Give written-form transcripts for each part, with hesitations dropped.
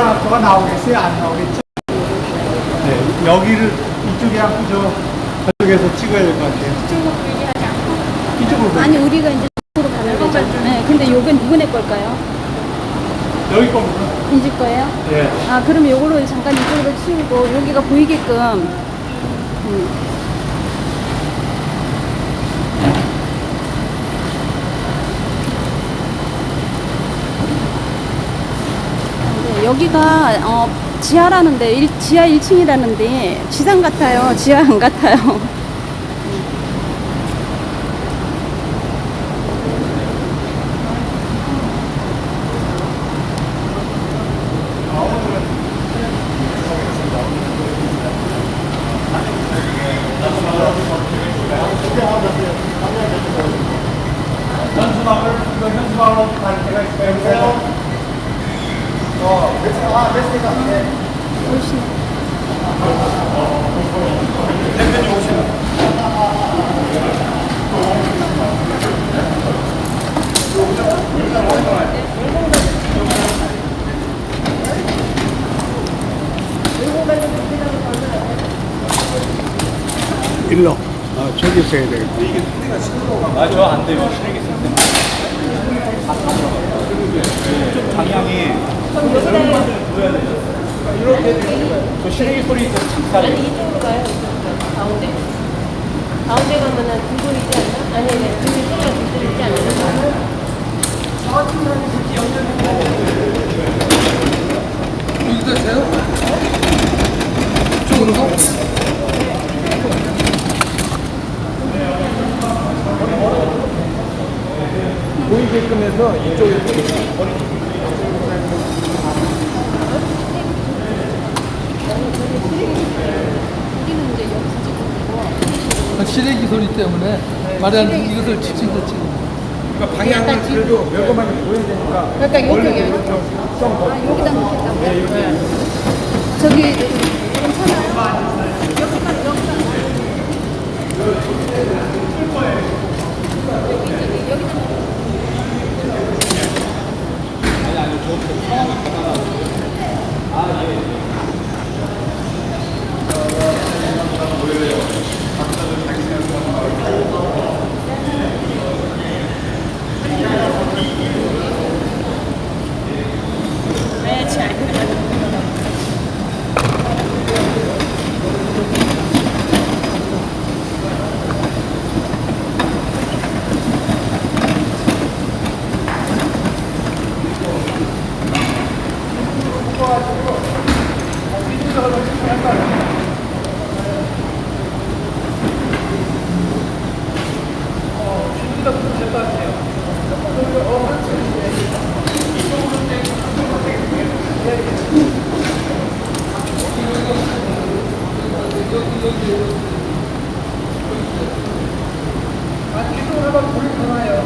아토가 나오겠어요? 안 나오겠죠? 네, 여기를 이쪽에 앉고 저쪽에서 찍어야 될 것 같아요. 이쪽으로 얘기하지 않고. 이쪽으로 보세요. 아니 우리가 이제 쪽으로 가는 거죠. 네, 근데 요건 누구네 걸까요? 여기 겁니다. 이 집 거예요? 예. 아 그럼 요거를 잠깐 이쪽으로 치우고 여기가 보이게끔. 네, 여기가 지하라는데 지하 1층이라는데 지상 같아요. 지하 안 같아요. 현수막으로 갈 때가 있어요. 몇 개가 안 돼. 대표님 오시면. 일로. 저기 있어야 되겠다. 저 안 돼요. 시래기 쓸 때. 좀 방향이 저 시래기 소리 좀 작살이. 이쪽으로 가요. 가운데. 가운데 가면은 두분 있지 않나? 아니, 네. 둘이 소리가 둘 있지 않나? 여기 되세요? 이쪽으로? 보이게끔 해서 이쪽에 여기는 이제 여기서 찍는 거고. 시래기 소리 때문에 말하는 이것을 지칭도 찍는 그러니까 방향을 그래도 멸검하게 보여야 되니까. 그러니까 이쪽에. 아 여기다 놓겠다고요? 저기 괜찮아요?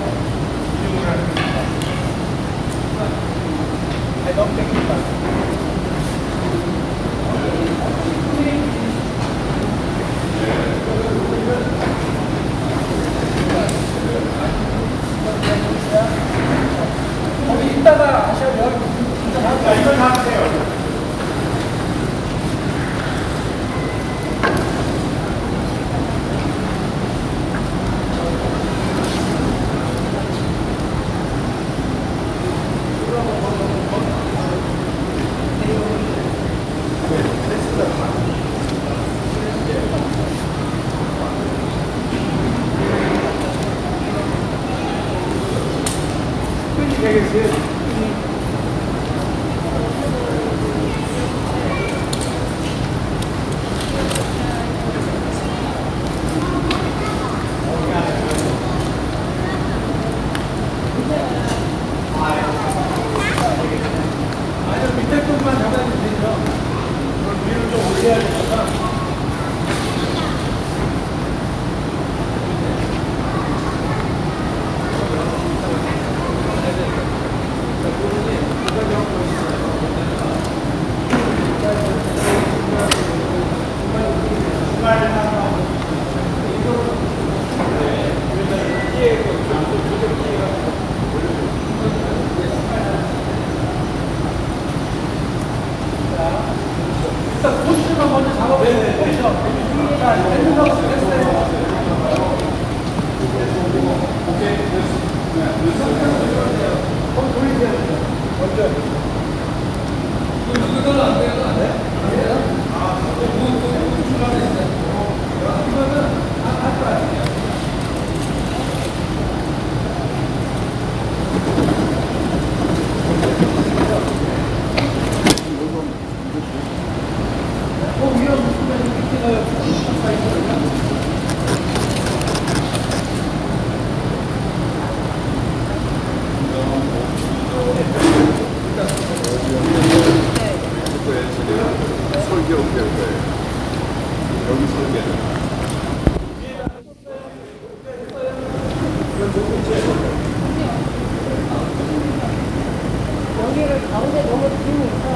여기를 가운데 너무 기운이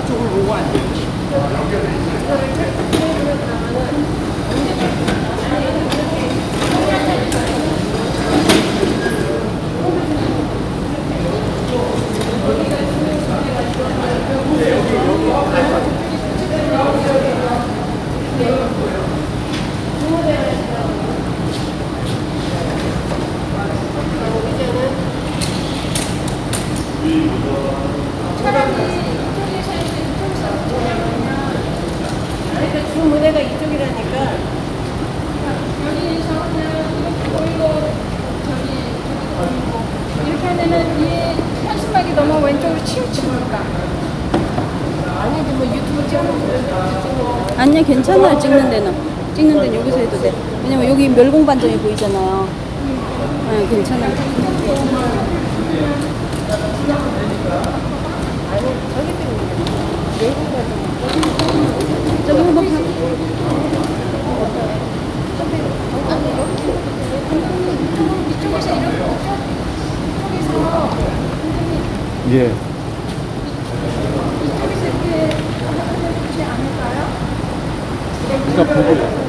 이쪽을 보고 앉아. 그러니까 주 무대가 이쪽이라니까. 이렇게 하면은 이 현수막이 너무 왼쪽으로 치우치니까. 아니지 뭐 유튜브 찍는 거. 아니야, 괜찮아요. 찍는 데는. 찍는 데는 여기서 해도 돼. 왜냐면 여기 멸공반점이 보이잖아요. 네, 괜찮아요. 아니 저기 때문에 외국가 저기 한번 봐. 이쪽에서 이렇게 이쪽에서 예. 이쪽에서 이렇게 하면 좋지 않을까요? 그러니까 보고.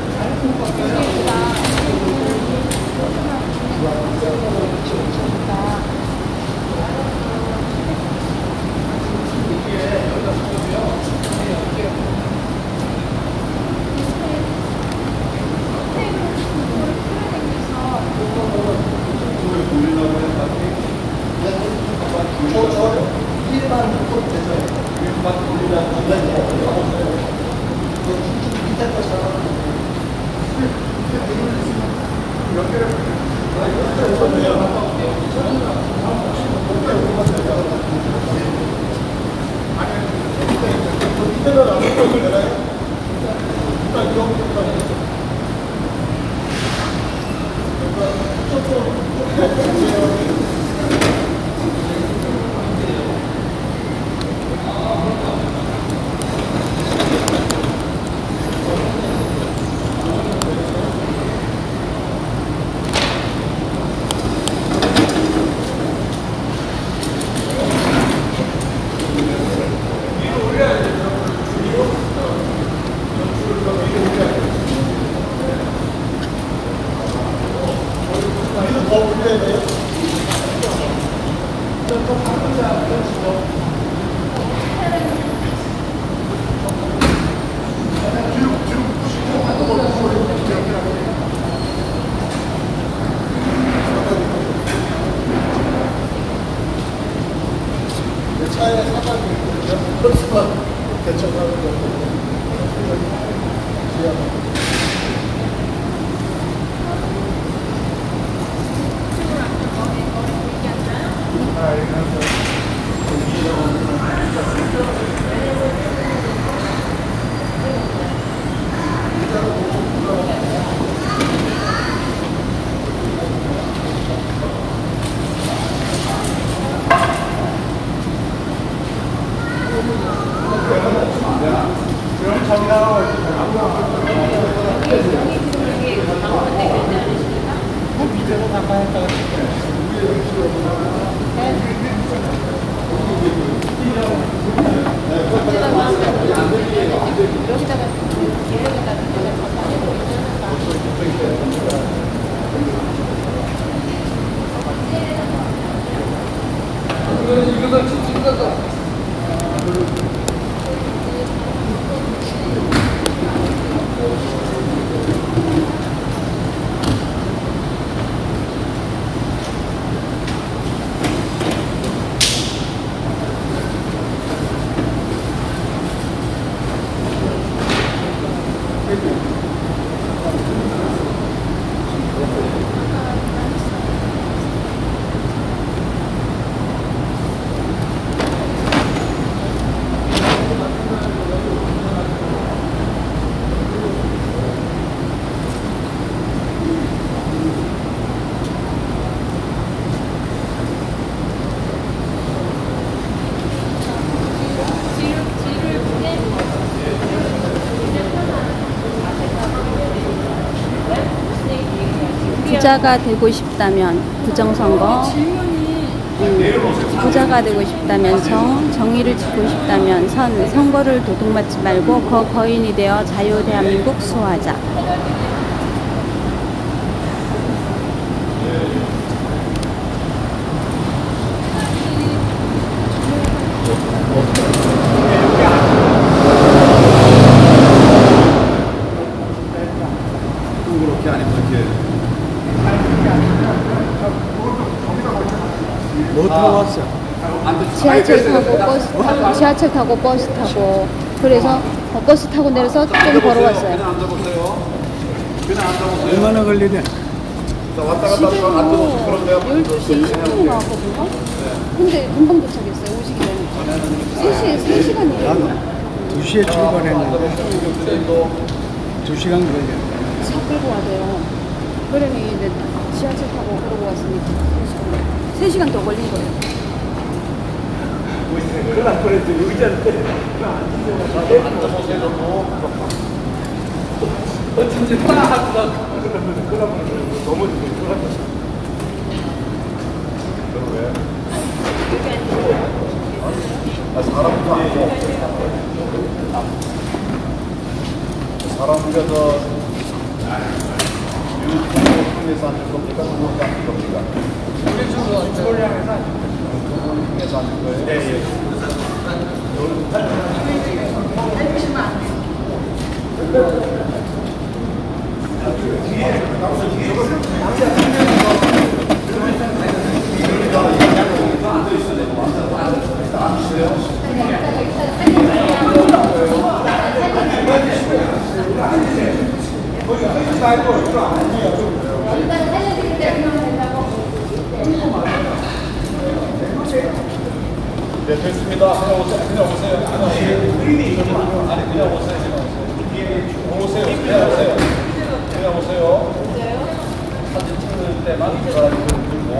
이거는 찍어서 부자가 되고 싶다면 부정선거, 부자가 되고 싶다면 정의를 지키고 싶다면 선거를 도둑맞지 말고 거인이 되어 자유 대한민국 수호하자. 그렇게 아니면 이렇게 뭐 타고 왔어? 지하철 타고 버스 타고 그래서 버스 타고 내려서 좀 걸어왔어요. 그냥 앉아보세요. 그냥 앉아보세요. 얼마나 걸리냐? 자, 왔다 갔다 하면 앉아보세요. 그런데요. 12시 20분에 나왔거든요. 근데 금방 도착했어요. 오시기 전에. 3시간이에요. 나도 2시에 출발했는데 2시간 걸려. 차 끌고 와대요. 그러니 이제 지하철 타고 그러고 왔으니까 3시간 더 걸린 거예요. 사람들이 더 유통에서 앉을 겁니까? 누구한테 앉을 겁니까? 유통에서 앉을 거예요? 네, 네, 됐습니다. 그냥 오세요. 그냥 오세요. 아니, 그냥 오세요. 오세요. 그냥 오세요. 그냥 오세요. 사진 찍는 때만 들어가지고 들고.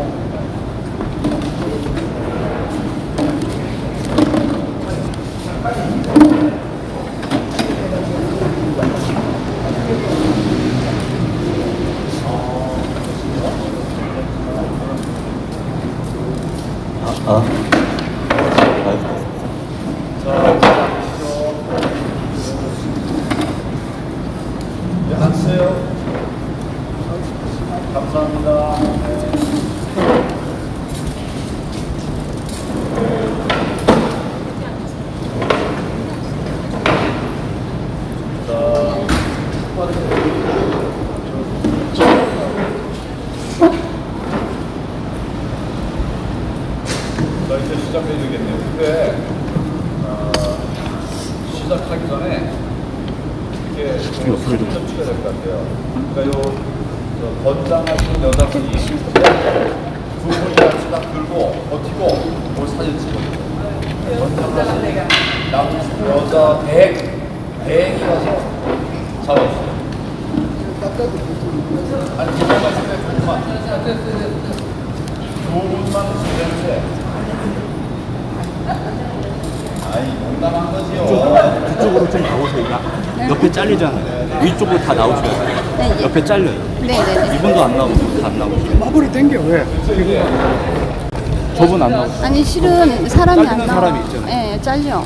네, 앉으세요. 감사합니다. 자, 이제 시작해야 되겠네요. 근데 시작하기 전에 이렇게 좀 찍어야 될 것 같아요. 그러니까 요 권장하시는 여자분이 두 분이 같이 딱 들고 버티고 뭘 사진 찍어요. 권장하시는 여자 대행이 와서 잡아주세요. 아니, 조금만 있으면 조금만. 조금만 있으면 되는데. 아니, 농담한 거지요. 그쪽으로 좀 나오세요. 옆에 잘리잖아요. 위쪽으로 다 나오셔야 돼요. 네. 옆에 잘려요. 네네네. 이분도 안 나오고 다 안 나오고. 마블이 땡겨 왜? 저분 안 나오고. 아니 실은 사람이 안 잘리는 나와. 사람이 있잖아요. 네, 잘려.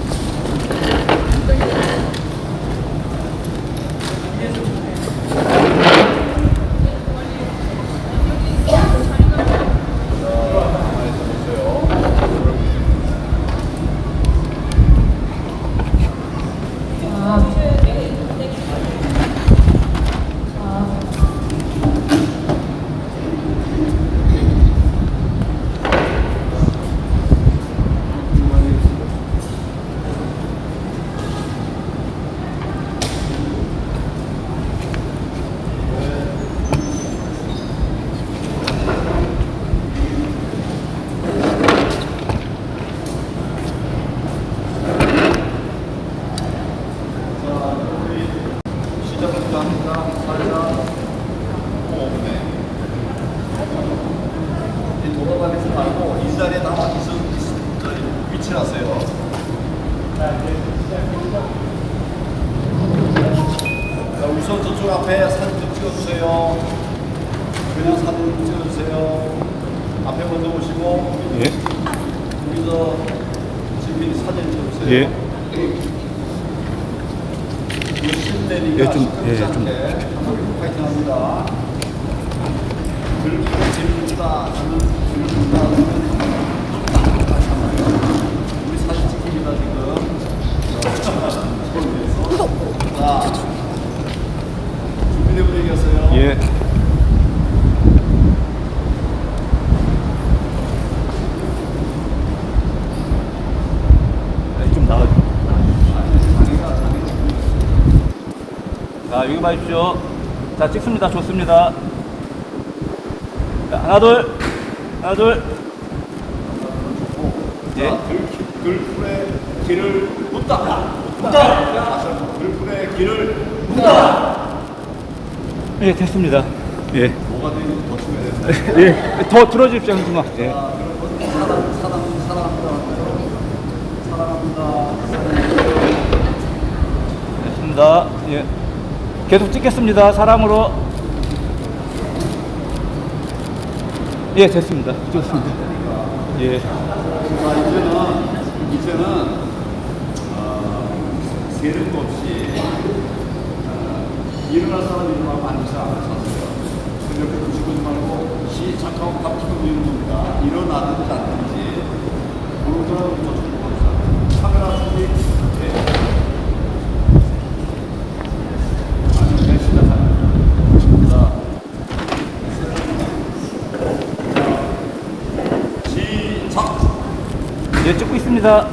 살짝 없네. 이 돌아다니지 말고 이 자리에 나와 위치하세요. 자, 우선 저쪽 앞에 사진 좀 찍어주세요. 그냥 사진 좀 찍어주세요. 앞에 먼저 오시고 예. 여기서 지금 사진 찍어주세요. 예. 신내리가 예, 좀, 예, 시끄럽지 좀. 않게 파이팅합니다. 들고 재밌다 저는 들는다 우리 사진 찍힙니다 지금. 자 준비되고 얘기하세요. 예. 좀 나와줘. 자, 여기 봐주십시오. 자, 찍습니다. 좋습니다. 자, 하나, 둘. 하나, 둘. 예. 들풀의 길을 묻다. 들풀의 길을 묻다. 예, 됐습니다. 예. 뭐가 되는지 더 치면 되는데. 예. 더 들어주십시오, 형님아. 예. 됐습니다. 예. 계속 찍겠습니다. 사랑으로. 예, 됐습니다. 찍었습니다. 예. 자, 이제는 세력도 없이 일어날 사람 일어나면 반드시 알아서세요. 이렇게 죽지 말고 시작하고 갑자기 이런 겁니다. 일어나든지 않든지 그런 사람부터 죽고 카메라 준비. 네. 아니, 시작합니다. 자, 시작. 예, 찍고 있습니다.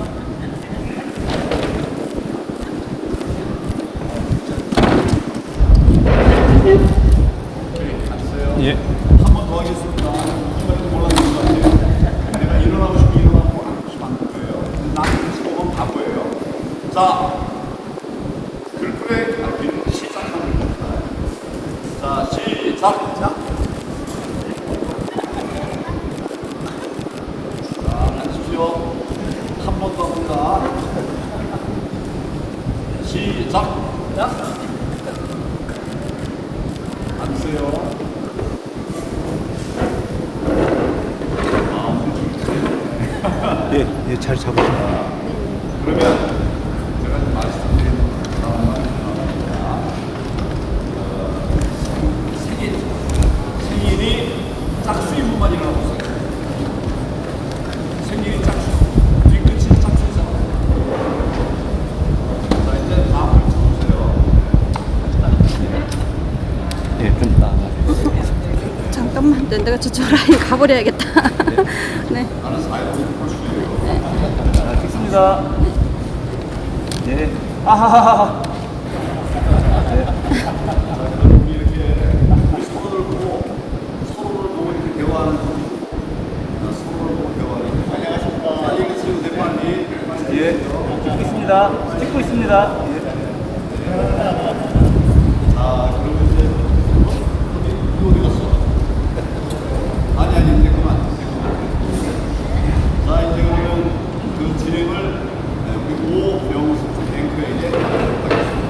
예. 한 번 더 하겠습니다. 이번에도 몰랐는 것 같아요. 내가 일어나고 싶으면 일어나고 안 하고 싶으면 안 할 거예요. 나는 다시 보면 바보예요. 자, 글프의 앞뒤는 시작하는 겁니다. 자, 시작. 자, 앉으십시오. 한 번 더 합니다. 시작. 앉으세요. 예, 예, 잘 잡으십니다. 그러면 제가 좀 말씀드리는 상황입니다. 생일이 짝수인분만 일어나고 있어요. 생일이 짝수. 뒤끝이 짝수잖아요. 자, 이제 다음을 쳐보세요. 예, 좀 나아가. 잠깐만, 내가 저쪽 라인 가버려야겠다. 네. 나는 4일 홀수예요. 자, 찍습니다. 예. 아하하하. 우리 이렇게 우리 서로를 보고 이렇게 대화하는 서로를 보고 대화하는 안녕하십니까. 안녕히 계세요. 대표님. 예. 찍고 있습니다. 찍고 있습니다. 예. 자, 그러면 이제 어디 갔어? 아니, 됐구만. 자, 이제 그러면 그 진행을 우리 오명수 앵커에게 하겠습니다.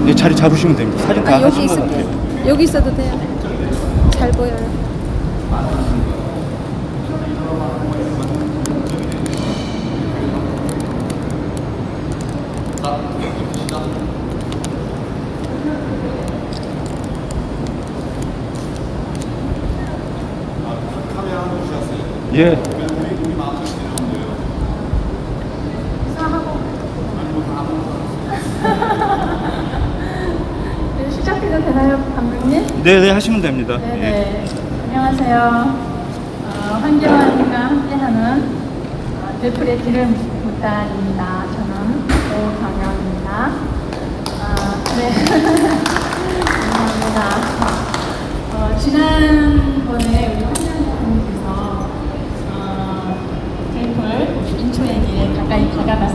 예, 자리 잡으시면 됩니다. 사진 다 아, 여기 하신 것 있을게요. 같아요. 여기 있어도 돼요. 잘 보여요. 자, 시작. 카메라 한번 주셨어요. 예. 우리 마음대로 내려오면 돼요. 아니, 뭐다 네, 시작해도 되나요, 감독님? 네, 네, 하시면 됩니다. 예. 네네. 안녕하세요. 환경과 함께하는 별풀의 길을 묻다입니다. 저는 오경영입니다. 네. 감사합니다. 지난번에 우리 환경님께서 별풀 인초에게 가까이 다가가서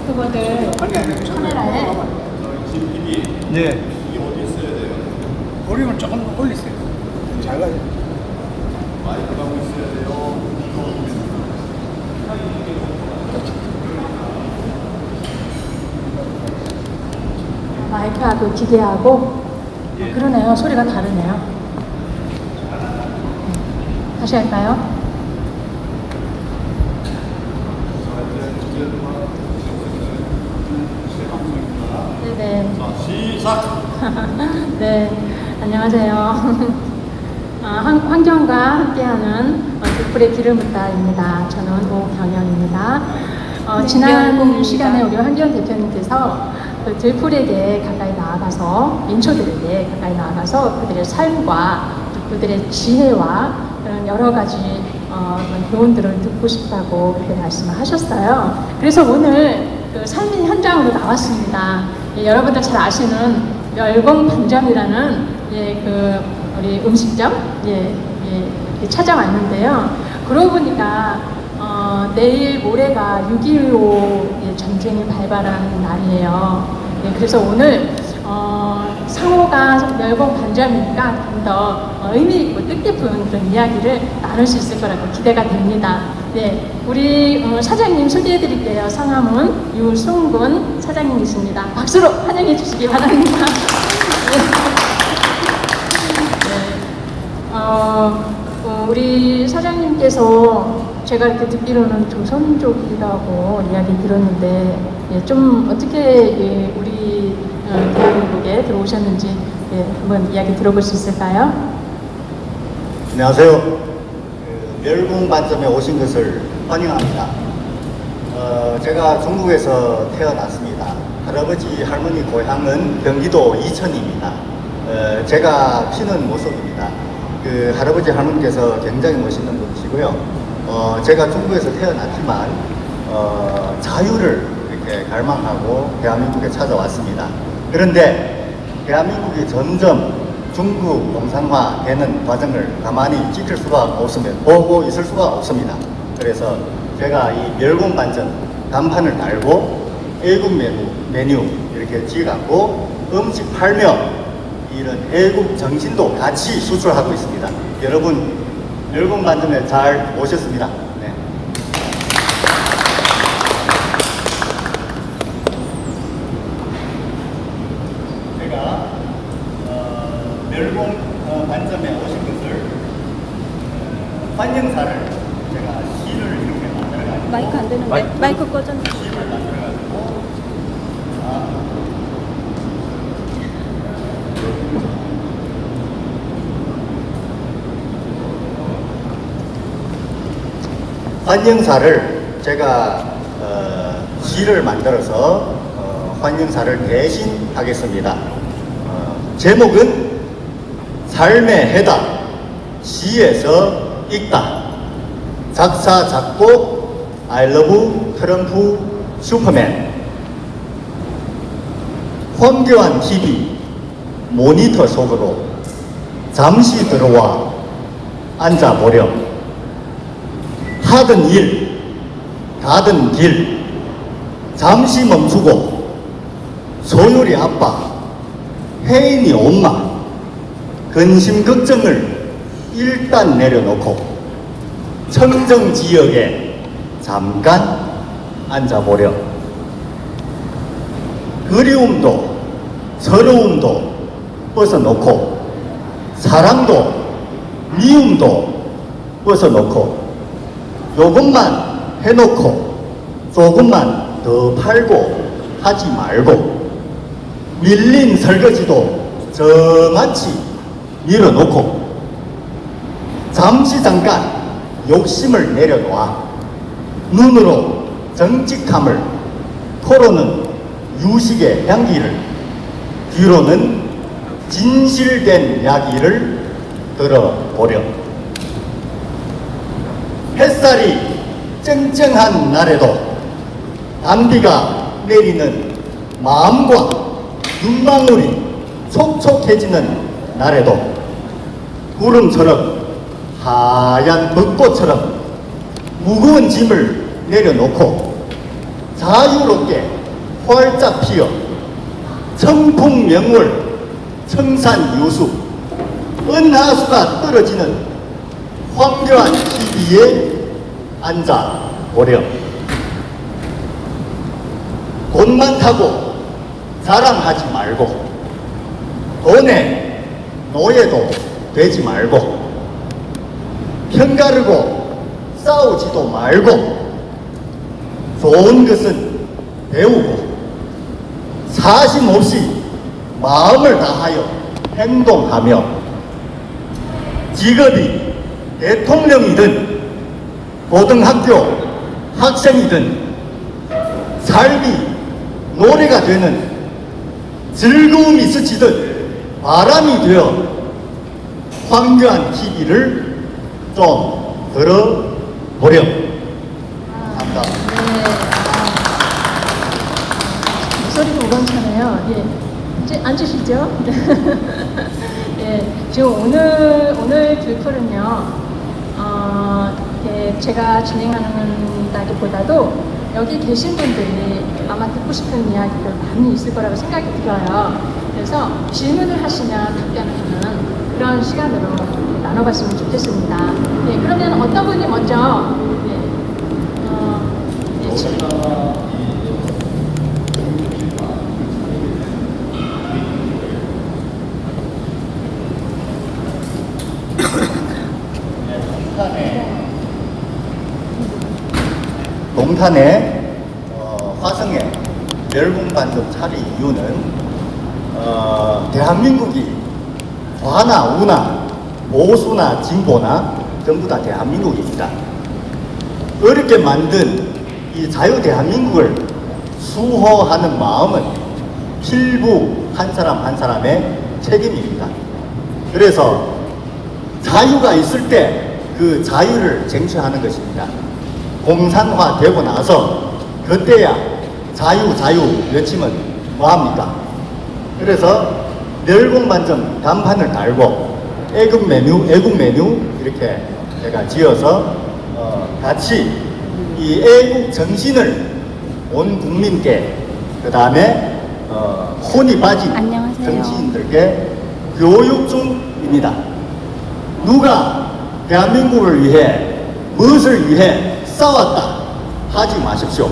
유튜버들 카메라에 네. 이 어디 있어야 돼요? 볼륨을 조금 더 올리세요. 잘 가요. 마이크 하고 있어야 돼요. 마이크하고 기계하고 그러네요. 소리가 다르네요. 다시 할까요? 네네. 자, 시작! 네, 안녕하세요. 환경과 함께하는 들풀의 길을 묻다입니다. 저는 오경영입니다. 지난 시간에 우리 환경 대표님께서 그 들풀에게 가까이 나아가서 민초들에게 가까이 나아가서 그들의 삶과 또 그들의 지혜와 그런 여러 가지 그런 교훈들을 듣고 싶다고 그렇게 말씀을 하셨어요. 그래서 오늘 그 삶의 현장으로 나왔습니다. 여러분들 잘 아시는 멸공 반점이라는 그 우리 음식점 찾아왔는데요. 그러고 보니까 내일 모레가 6.25 전쟁이 발발한 날이에요. 그래서 오늘 상호가 멸공 반점이니까 좀 더 의미 있고 뜻깊은 그런 이야기를 나눌 수 있을 거라고 기대가 됩니다. 네, 우리 사장님 소개해 드릴게요. 성함은 유승군 사장님이십니다. 박수로 환영해 주시기 바랍니다. 우리 사장님께서 제가 이렇게 듣기로는 조선족이라고 이야기 들었는데 좀 어떻게 우리 대한민국에 들어오셨는지 한번 이야기 들어볼 수 있을까요? 안녕하세요. 멸공 반점에 오신 것을 환영합니다. 제가 중국에서 태어났습니다. 할아버지 할머니 고향은 경기도 이천입니다. 제가 피는 모습입니다. 그 할아버지 할머니께서 굉장히 멋있는 분이시고요. 제가 중국에서 태어났지만 자유를 이렇게 갈망하고 대한민국에 찾아왔습니다. 그런데 대한민국이 점점 중국 공산화 되는 과정을 가만히 지킬 수가 없으면 보고 있을 수가 없습니다. 그래서 제가 이 멸공 반점 간판을 달고 애국 메뉴 이렇게 지어갖고 음식 팔며 이런 애국 정신도 같이 수출하고 있습니다. 여러분 멸공 반점에 잘 오셨습니다. 네. 제가 멸공 반점에 오신 것을 환영사를 제가 시를 이렇게 만들어가지고 마이크 안 되는데? 마이크 꺼졌네. 시를 만들어가지고 환영사를 제가 시를 만들어서 환영사를 대신 하겠습니다. 제목은 삶의 해답 시에서 읽다. 작사 작곡 I love 트럼프 슈퍼맨. 황교안 TV 모니터 속으로 잠시 들어와 앉아보렴. 하던 일, 가던 길, 잠시 멈추고 소율이 아빠, 혜인이 엄마, 근심 걱정을 일단 내려놓고 청정 지역에 잠깐 앉아보렴. 그리움도 서러움도 벗어놓고 사랑도 미움도 벗어놓고 요것만 해놓고 조금만 더 팔고 하지 말고 밀린 설거지도 저같이 밀어놓고 잠시 잠깐 욕심을 내려놓아 눈으로 정직함을, 코로는 유식의 향기를, 귀로는 진실된 이야기를 들어보렴. 햇살이 쨍쨍한 날에도 단비가 내리는 마음과 눈망울이 촉촉해지는 날에도 구름처럼 하얀 벚꽃처럼 무거운 짐을 내려놓고 자유롭게 활짝 피어 청풍명월 청산유수 은하수가 떨어지는 황교안 TV에 앉아 보렴. 돈만 타고 자랑하지 말고 돈에 노예도 되지 말고 편가르고 싸우지도 말고 좋은 것은 배우고 사심 없이 마음을 다하여 행동하며 직업이 대통령이든 고등학교 학생이든 삶이 노래가 되는 즐거움이 스치듯 바람이 되어 황교안 TV를 좀 들어보렴. 감사합니다. 목소리가 우렁차네요. 예. 이제 앉으시죠. 예. 지금 오늘 들풀은요, 예, 제가 진행하는다기보다도 여기 계신 분들이 아마 듣고 싶은 이야기들 많이 있을 거라고 생각이 들어요. 그래서 질문을 하시면 답변하는 그런 시간으로 나눠봤으면 좋겠습니다. 예, 그러면 어떤 분이 먼저 동탄의 화성에 멸공반점 차리 이유는 대한민국이 좌나 우나 보수나 진보나 전부 다 대한민국입니다. 어렵게 만든 이 자유 대한민국을 수호하는 마음은 필부 한 사람 한 사람의 책임입니다. 그래서 자유가 있을 때 그 자유를 쟁취하는 것입니다. 공산화 되고 나서 그때야 자유 외치면 뭐합니까? 그래서 멸공반점 간판을 달고 애국 메뉴 이렇게 제가 지어서 같이 이 애국 정신을 온 국민께 그 다음에 혼이 빠진 안녕하세요. 정치인들께 교육 중입니다. 누가 대한민국을 위해 무엇을 위해 싸웠다 하지 마십시오.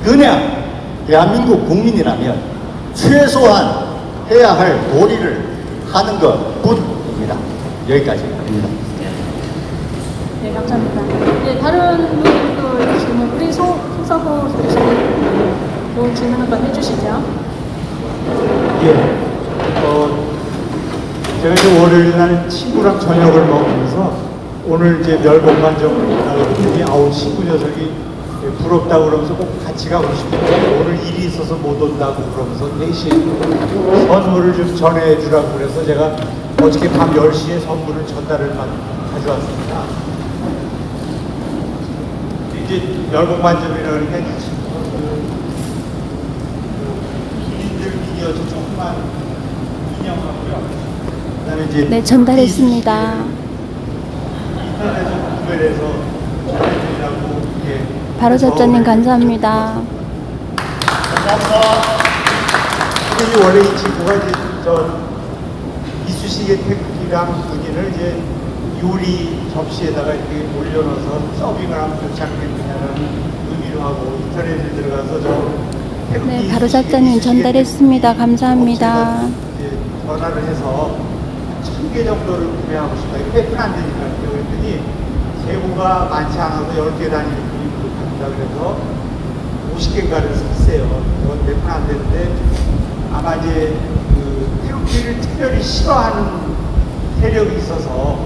그냥 대한민국 국민이라면 최소한 해야 할 도리를 하는 것뿐입니다. 여기까지입니다. 네, 감사합니다. 네, 다른 분도 질문, 우리 송서구 교수님 좋은 질문 한번 해주시죠. 예. 제가 이제 월요일 날 친구랑 저녁을 먹으면서 오늘 이제 멸공반점을 온다고 그랬더니 아우 친구 녀석이 부럽다고 그러면서 꼭 같이 가고 싶은데 오늘 일이 있어서 못 온다고 그러면서 대신 선물을 좀 전해주라고 그래서 제가 어저께 밤 10시에 선물을 전달을 가져왔습니다. 이제 멸공반점이라는 게 비인들 미디어 조금만 인형하고요. 그다음에 이제 네, 전달했습니다. 인터넷에서 구별해서 전해드리라고 이렇게 바로 잡자님 감사합니다. 감사합니다. 근데 원래 이 친구가 이제 이쑤시개 태극기랑 군인을 이제 요리 접시에다가 이렇게 올려놓아서 서빙을 하면 좋지 않겠느냐는 의미로 하고 인터넷에 들어가서 태극기 네, 바로 잡자님 전달했습니다. 감사합니다. 이제 전화를 해서 1000개 정도를 구매하고 싶다. 이거 빼면 안 되니까 그랬더니 재고가 많지 않아서 10개 단위로 구입합니다. 그래서 50개인가를 샀어요. 이건 빼면 안 되는데 아마 이제 그 태극기를 특별히 싫어하는 세력이 있어서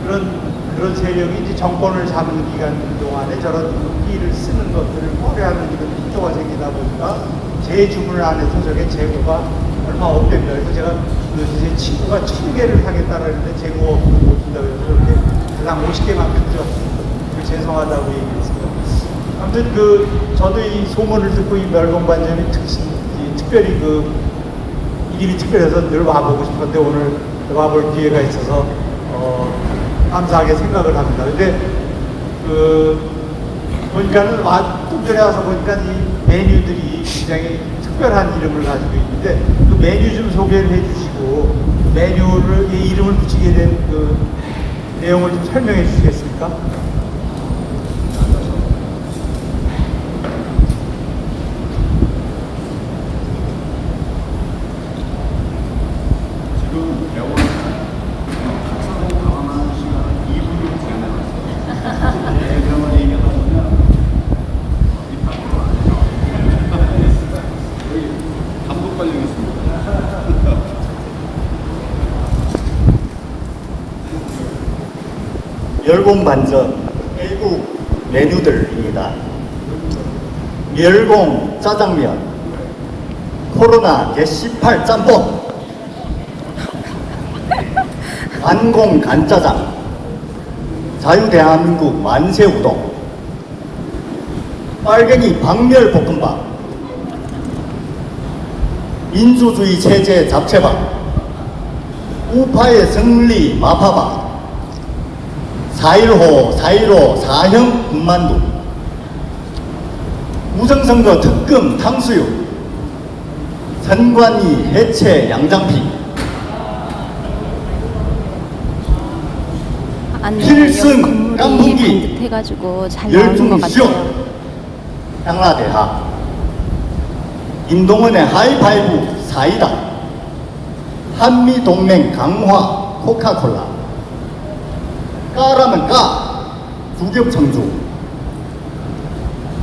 그런 세력이 이제 정권을 잡는 기간 동안에 저런 태극기를 쓰는 것들을 꺼려하는 이런 필요가 생기다 보니까 제 주문을 안 해서 저게 재고가 얼마 없답니다. 그래서 제가 제 친구가 1000개를 사겠다고 했는데 재고가 없어서 못 준다고 해서 이렇게 그냥 50개만 줬습니다. 죄송하다고 얘기했어요. 아무튼 저도 이 소문을 듣고 이 멸공반점이 특별히 이름이 특별해서 늘 와보고 싶었는데 오늘 와볼 기회가 있어서 감사하게 생각을 합니다. 근데 보니까는 좀 전에 와서 보니까 이 메뉴들이 굉장히 특별한 이름을 가지고 있는데 그 메뉴 좀 소개를 해주시고 메뉴를 이 이름을 붙이게 된 그 내용을 좀 설명해 주시겠습니까? 지금 배우는 학사하고 강화하는 시간을 2분으로 제한해놨어요. 대표만 얘기하다 보면 이 밖으로 안 해요. 거의 감독 관련 있습니다. 멸공 반전 외국 메뉴들입니다. 멸공 짜장면, 코로나 게18 짬뽕, 완공 간짜장, 자유대한민국 만세 우동, 빨갱이 박멸 볶음밥, 민주주의 체제 잡채밥, 우파의 승리 마파밥, 4.15, 4.15 4형 군만두, 우정선거 특금 탕수육, 선관위 해체 양장피, 필승 건물이 깐풍기, 반듯해가지고 잘 나오는 것 열중시오, 같아요. 향라대하, 임동원의 하이파이브 사이다, 한미동맹 강화 코카콜라, 까라면 까, 주ገብ청주,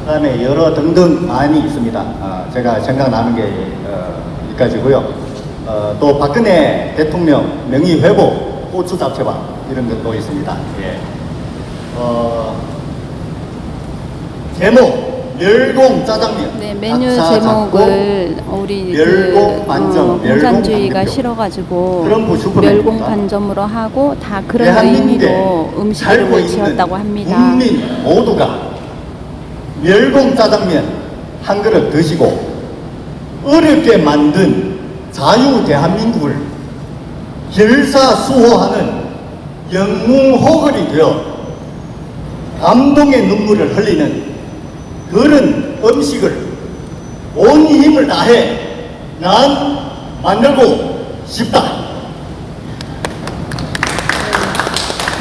그 다음에 여러 등등 많이 있습니다. 제가 생각나는 게 여기까지고요. 또 박근혜 대통령 명의 회복, 고추 잡채밥 이런 것도 있습니다. 예. 제목 멸공 짜장면. 네, 메뉴 박사 제목을 잡고 우리 멸공 반점, 공산주의가 멸공 싫어가지고 그런 슈퍼맨입니다. 멸공 반점으로 하고 다 그런 대한민국에 의미로 음식 살고 이름을 있는 지었다고 합니다. 국민 모두가 멸공 짜장면 한 그릇 드시고 어렵게 만든 자유 대한민국을 결사수호하는 영웅호걸이 되어 감동의 눈물을 흘리는 그런 음식을 온 힘을 다해 난 만들고 싶다.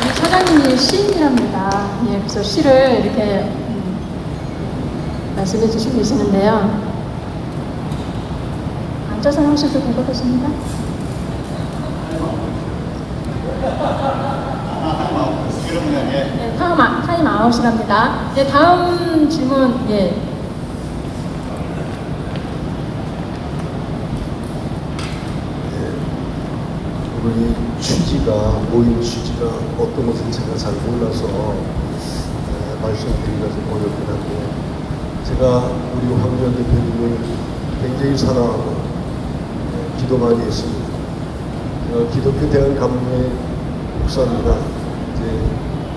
우리 사장님이 시인이랍니다. 예, 그래서 시를 이렇게 말씀해 주시고 계시는데요. 앉아서 하셔도 될 것 같습니다. 그러면 예. 네, 타임 아웃이랍니다. 네, 다음 질문, 예. 오늘 이 취지가, 모임 취지가 어떤 것인지 제가 잘 몰라서 말씀드리기가 좀 어렵긴 한데, 제가 우리 황교안 대표님을 굉장히 사랑하고 기도 많이 했습니다. 제가 기독교 대한감리회 목사입니다. 이제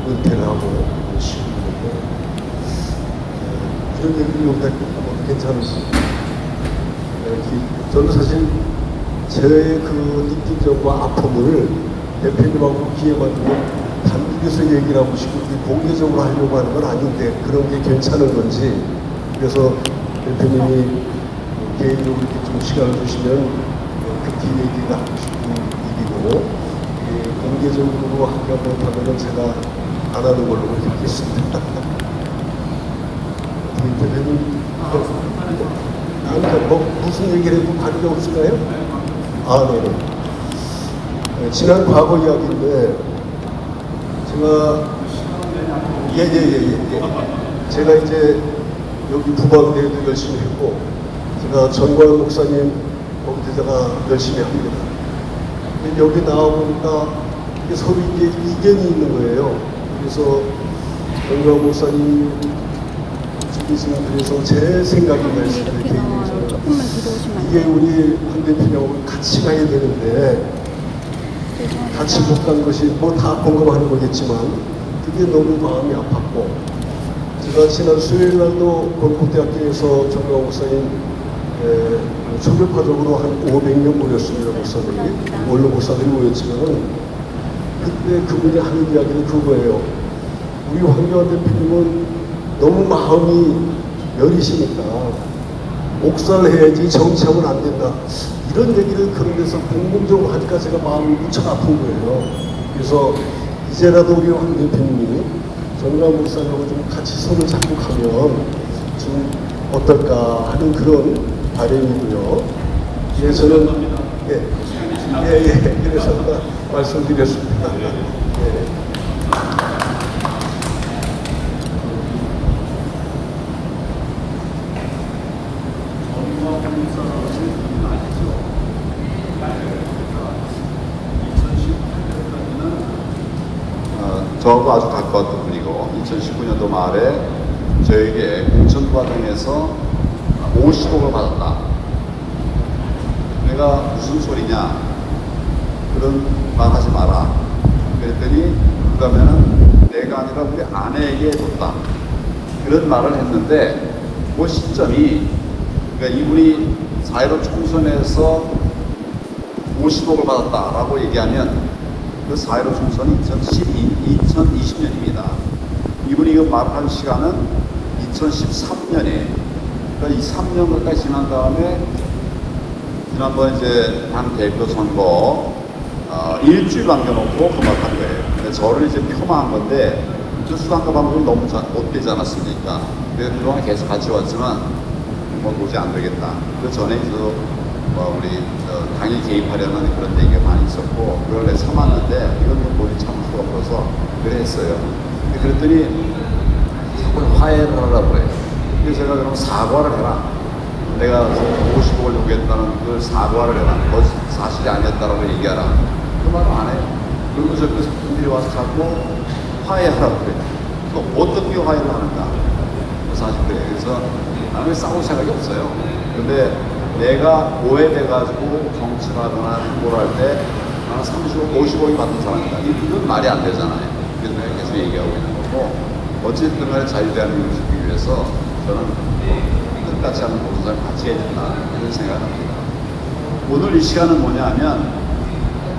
은퇴를 하고 쉬고 있는데, 이런 얘기를 여기다 하면 괜찮으십니까? 저는 사실 제 그 느낀점과 아픔을 대표님하고 기회 만들면 단국에서 얘기를 하고 싶고 공개적으로 하려고 하는 건 아닌데 그런 게 괜찮은 건지, 그래서 대표님이 개인적으로 이렇게 좀 시간을 주시면 그 뒤 얘기를 하고 싶은 일이고, 공개적으로 하기가 못하면 제가 안 하는 걸로 그렇게 하겠습니다. 대표님, 뭐 무슨 얘기를 해도 관계가 없을까요? 네네. 지난 과거 이야기인데, 제가, 제가 이제 여기 부방대회도 열심히 했고, 제가 전광 목사님 거기서 제가 열심히 합니다. 근데 여기 나와보니까 이게 서로 이게 이견이 있는 거예요. 그래서 전광 목사님 그래서 제 생각이 말씀을 이렇게 드리면 조금만 뒤로 오시면 안 이게 돼요? 우리 황 대표님하고 같이 가야 되는데 같이 못 간 것이 뭐 다 공감하는 거겠지만 그게 너무 마음이 아팠고, 제가 지난 수요일 날도 건국대학교에서 정강 목사님 초격파적으로 한 500명 모였습니다. 목사들이 원로 목사들이 모였지만은 그때 그분이 하는 이야기는 그거예요. 우리 황교안 대표님은 너무 마음이 여리시니까 옥살해야지 정치하면 안 된다. 이런 얘기를 그런 데서 공공적으로 하니까 제가 마음이 무척 아픈 거예요. 그래서 이제라도 우리 황 대표님이 정남 목사님하고 좀 같이 손을 잡고 가면 좀 어떨까 하는 그런 바람이고요. 예, 저는 그래서 말씀드렸습니다. 예. 저하고 아주 가까웠던 분이고 2019년도 말에 저에게 공천 과정에서 50억을 받았다. 내가 무슨 소리냐? 그런 말 하지 마라. 그랬더니 그러면은 내가 아니라 우리 아내에게 줬다. 그런 말을 했는데 그 시점이 그러니까 이분이 4.15 총선에서 50억을 받았다라고 얘기하면 그 4.15 총선이 2020년입니다. 이분이 그 말한 시간은 2013년에, 그러니까 이 3년 가까이 지난 다음에 지난번 이제 당 대표 선거 일주일 남겨놓고 그 말 한 거예요. 근데 저를 이제 폄하한 건데 저 수단과 방법이 너무 못 되지 않았습니까? 그래서 그동안 계속 같이 왔지만 뭐 도저히 안 되겠다. 그 전에 우리 당이 개입하려는 그런 얘기가 많이 있었고 그걸 내가 참았는데 이건 뭐 도저히 참을 수가 없어서 그래 했어요. 그랬더니 자꾸 화해를 하라고 그래요. 그래서 제가 그럼 사과를 해라. 내가 50억을 요구했다는 그 사과를 해라. 너 사실이 아니었다라고 얘기하라. 그 말을 안 해요. 그리고 저 분들이 와서 자꾸 화해하라고 그래요. 또 어떻게 화해를 하는가? 사실 그래요. 그래서 나는 싸울 생각이 없어요. 근데 내가 오해돼가지고 정치를 하거나 행보를 할 때 나는 30억, 50억이 받는 사람이다. 이건 말이 안 되잖아요. 그래서 내가 계속 얘기하고 있는 거고 어쨌든 간에 자유대한민국을 지키기 위해서 저는 끝까지 하는 모든 사람이 같이 해야 된다. 이런 생각을 합니다. 오늘 이 시간은 뭐냐 하면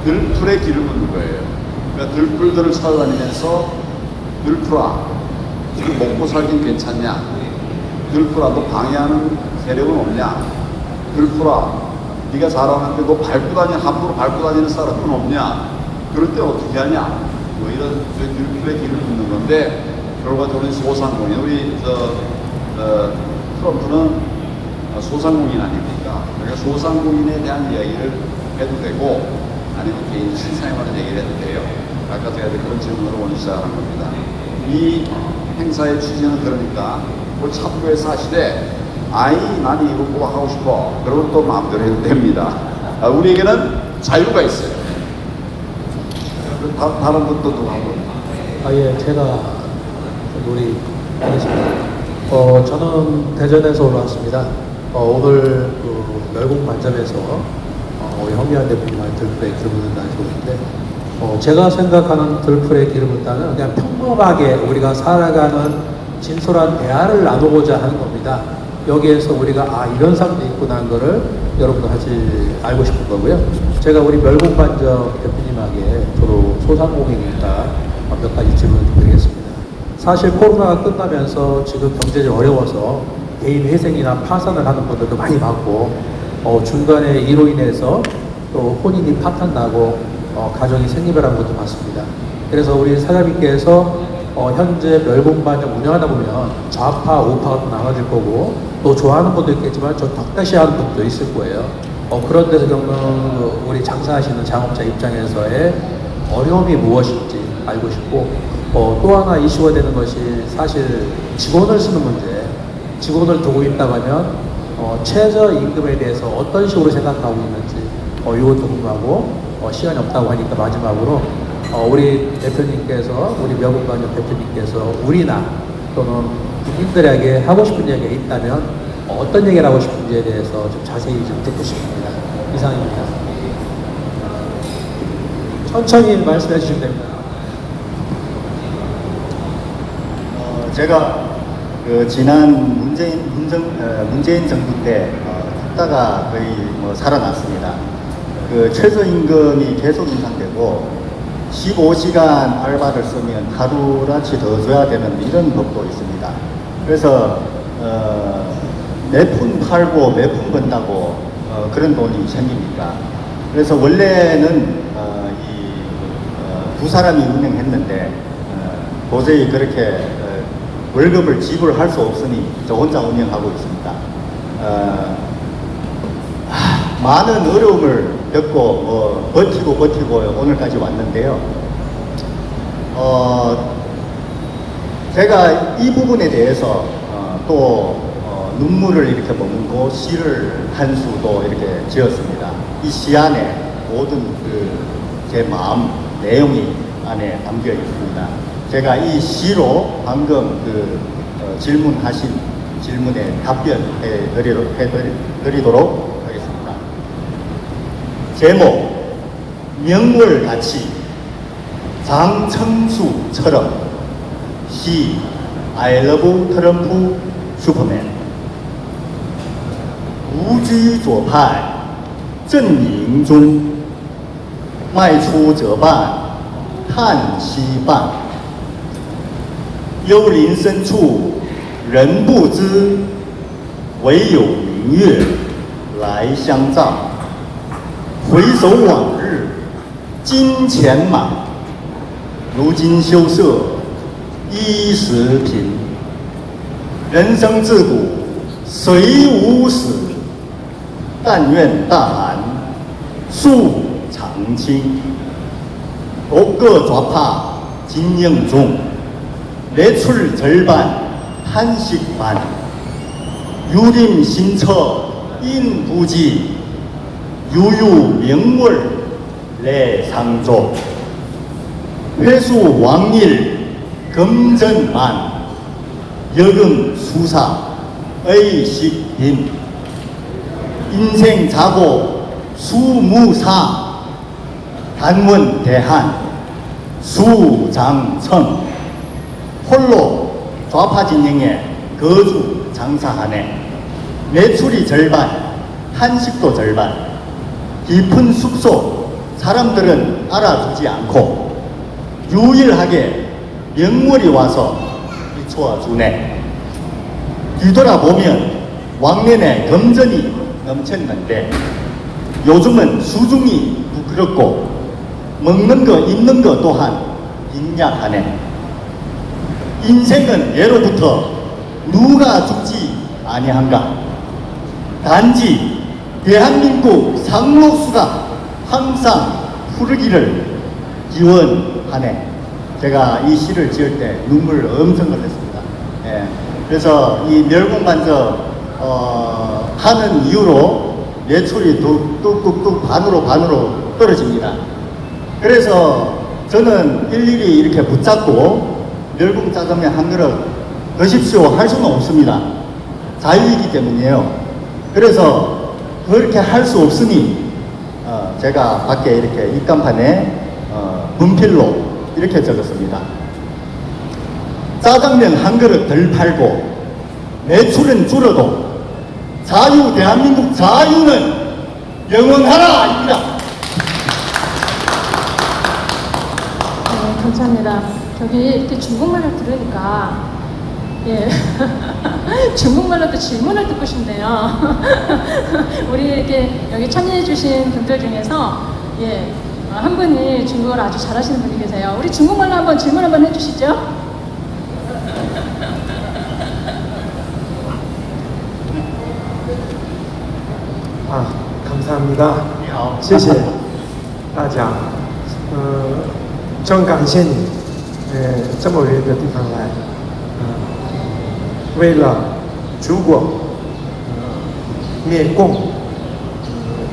들풀에 길을 묻는 거예요. 그러니까 들풀들을 찾아다니면서 들풀아, 지금 먹고 살긴 괜찮냐? 들풀아, 너 방해하는 세력은 없냐? 들풀아, 네가 잘하는데 너 함부로 밟고 다니는 사람은 없냐? 그럴 때 어떻게 하냐? 뭐 이런 들풀에 길을 묻는 건데 결과적으로 소상공인, 우리 트럼프는 소상공인 아닙니까? 그러니까 소상공인에 대한 이야기를 해도 되고 아니면 개인 신상에 얘기를 해도 돼요. 아까 제가 그런 질문으로 오늘 시작한 겁니다. 이 행사의 취지는 그러니까 뭐 참고해서 하시되 나는 이거 뭐 하고 싶어. 그러면 또 마음대로 해도 됩니다. 우리에게는 자유가 있어요. 다른 분도 누가 하고. 예, 제가 우리 하겠습니다. 저는 대전에서 올라왔습니다. 오늘 그 멸공 만점에서 우리 황미안 대표님한테 들풀에 기름 붓는다는 소리인데 제가 생각하는 들풀에 기름 붓다는 그냥 평범하게 우리가 살아가는 진솔한 대화를 나누고자 하는 겁니다. 여기에서 우리가 이런 사람도 있구나 하는 거를 여러분도 사실 알고 싶은 거고요. 제가 우리 멸공반점 대표님에게 저도 소상공인이니까 몇 가지 질문을 드리겠습니다. 사실 코로나가 끝나면서 지금 경제적으로 어려워서 개인 회생이나 파산을 하는 분들도 많이 많고 중간에 이로 인해서 또 혼인이 파탄나고 가정이 생리별한 것도 많습니다. 그래서 우리 사장님께서 현재 멸공반점 운영하다 보면 좌파, 우파가 또 나눠질 거고 또 좋아하는 분도 있겠지만 좀 덕다시하는 분도 있을 거예요. 그런 데서 겪는 우리 장사하시는 자영업자 입장에서의 어려움이 무엇인지 알고 싶고 또 하나 이슈가 되는 것이 사실 직원을 쓰는 문제. 직원을 두고 있다고 하면 최저임금에 대해서 어떤 식으로 생각하고 있는지 이것도 궁금하고 시간이 없다고 하니까 마지막으로 우리 대표님께서 우리 멸공반점 대표님께서 우리나 또는 국민들에게 하고 싶은 얘기가 있다면 어떤 얘기를 하고 싶은지에 대해서 좀 자세히 좀 듣고 싶습니다. 이상입니다. 천천히 말씀해 주시면 됩니다. 제가 그 지난 문재인 정부 때 죽다가 거의 살아났습니다. 그 최저임금이 계속 인상되고 15시간 알바를 쓰면 하루라치 더 줘야 되는 이런 법도 있습니다. 그래서 몇 푼 팔고 몇 푼 번다고 그런 돈이 생깁니까? 그래서 원래는 두 사람이 운영했는데 도저히 그렇게 월급을 지불할 수 없으니 저 혼자 운영하고 있습니다. 많은 어려움을 겪고 버티고 오늘까지 왔는데요. 제가 이 부분에 대해서 눈물을 이렇게 머금고 시를 한 수도 이렇게 지었습니다. 이 시 안에 모든 제 마음 내용이 안에 담겨 있습니다. 제가 이 시로 방금 질문하신 질문에 답변해 드리도록 하겠습니다. 제목, 명월같이 장청수처럼 시 I love 트럼프 슈퍼맨 无居左派阵营中迈出这半叹息半幽林深处人不知唯有明月来相照回首往日金钱满如今羞涩衣食贫人生自古谁无死但愿大韩树长青各좌파 진영종 매출 절반 한식 반 유림 신처 인부지 유유 명월 내상조 회수 왕일 금전만 여금 수사 의식빈 인생 자고 수무사 단원 대한 수장청 홀로 좌파 진영에 거주 장사하네 매출이 절반 한식도 절반 깊은 숙소 사람들은 알아주지 않고 유일하게 명월이 와서 비춰주네 뒤돌아보면 왕년에 금전이 넘쳤는데 요즘은 수중이 부끄럽고 먹는 거 입는 거 또한 빈약하네 인생은 예로부터 누가 죽지 아니한가 단지 대한민국 상록수가 항상 흐르기를 기원하네 제가 이 시를 지을 때 눈물을 엄청 흘렸습니다. 예. 그래서 이 멸공반저 하는 이유로 매출이 뚝뚝뚝 반으로 떨어집니다. 그래서 저는 일일이 이렇게 붙잡고 멸공 짜장면 한 그릇 드십시오 할 수는 없습니다. 자유이기 때문이에요. 그래서 그렇게 할 수 없으니 제가 밖에 이렇게 입간판에 문필로 이렇게 적었습니다. 짜장면 한 그릇 덜 팔고 매출은 줄어도 자유 대한민국 자유는 영원하라입니다. 네, 감사합니다. 저기 이렇게 중국말을 들으니까 예 중국말로도 질문을 듣고 싶네요. 우리 이렇게 여기 참여해주신 분들 중에서 한 분이 중국어를 아주 잘하시는 분이 계세요. 우리 중국말로 한번 질문 한번 해주시죠. 감사합니다. 谢谢大家。真感谢你，这么远的地方来，为了祖国，灭共，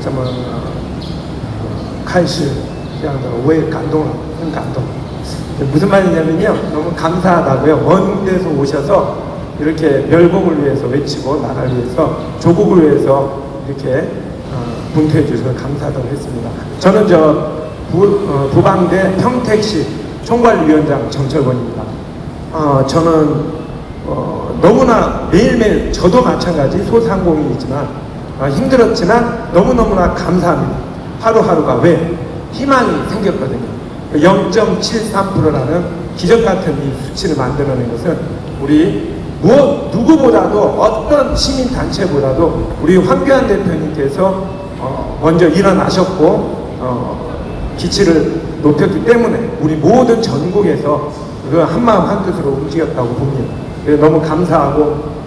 这么开始这样的，我也感动了，很感动。 무슨 말이냐면요, 너무 감사하다고요. 먼 데서 오셔서 이렇게 멸공을 위해서 외치고 나라를 위해서 조국을 위해서 이렇게 분투해 주셔서 감사하다고 했습니다. 저는 부방대 평택시 총괄위원장 정철권입니다. 저는 너무나 매일매일 저도 마찬가지 소상공인이지만 힘들었지만 너무너무나 감사합니다. 하루하루가 왜 희망이 생겼거든요. 0.73%라는 기적 같은 이 수치를 만들어낸 것은 우리 누구보다도 어떤 시민 단체보다도 우리 황교안 대표님께서 먼저 일어나셨고 기치를 높였기 때문에 우리 모든 전국에서 그 한마음 한뜻으로 움직였다고 봅니다. 그래서 너무 감사하고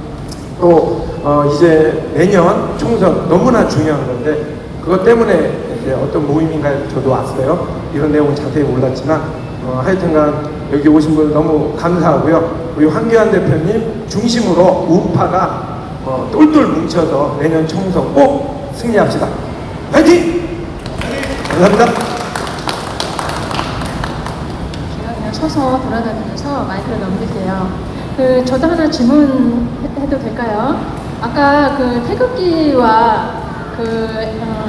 또 이제 내년 총선 너무나 중요한 건데 그것 때문에 이제 어떤 모임인가 저도 왔어요. 이런 내용은 자세히 몰랐지만 하여튼간 여기 오신 분 너무 감사하고요. 우리 황교안 대표님 중심으로 우파가 똘똘 뭉쳐서 내년 총선 꼭 승리합시다. 화이팅! 감사합니다. 제가 그냥 서서 돌아다니면서 마이크를 넘길게요. 저도 하나 질문해도 될까요? 아까 그 태극기와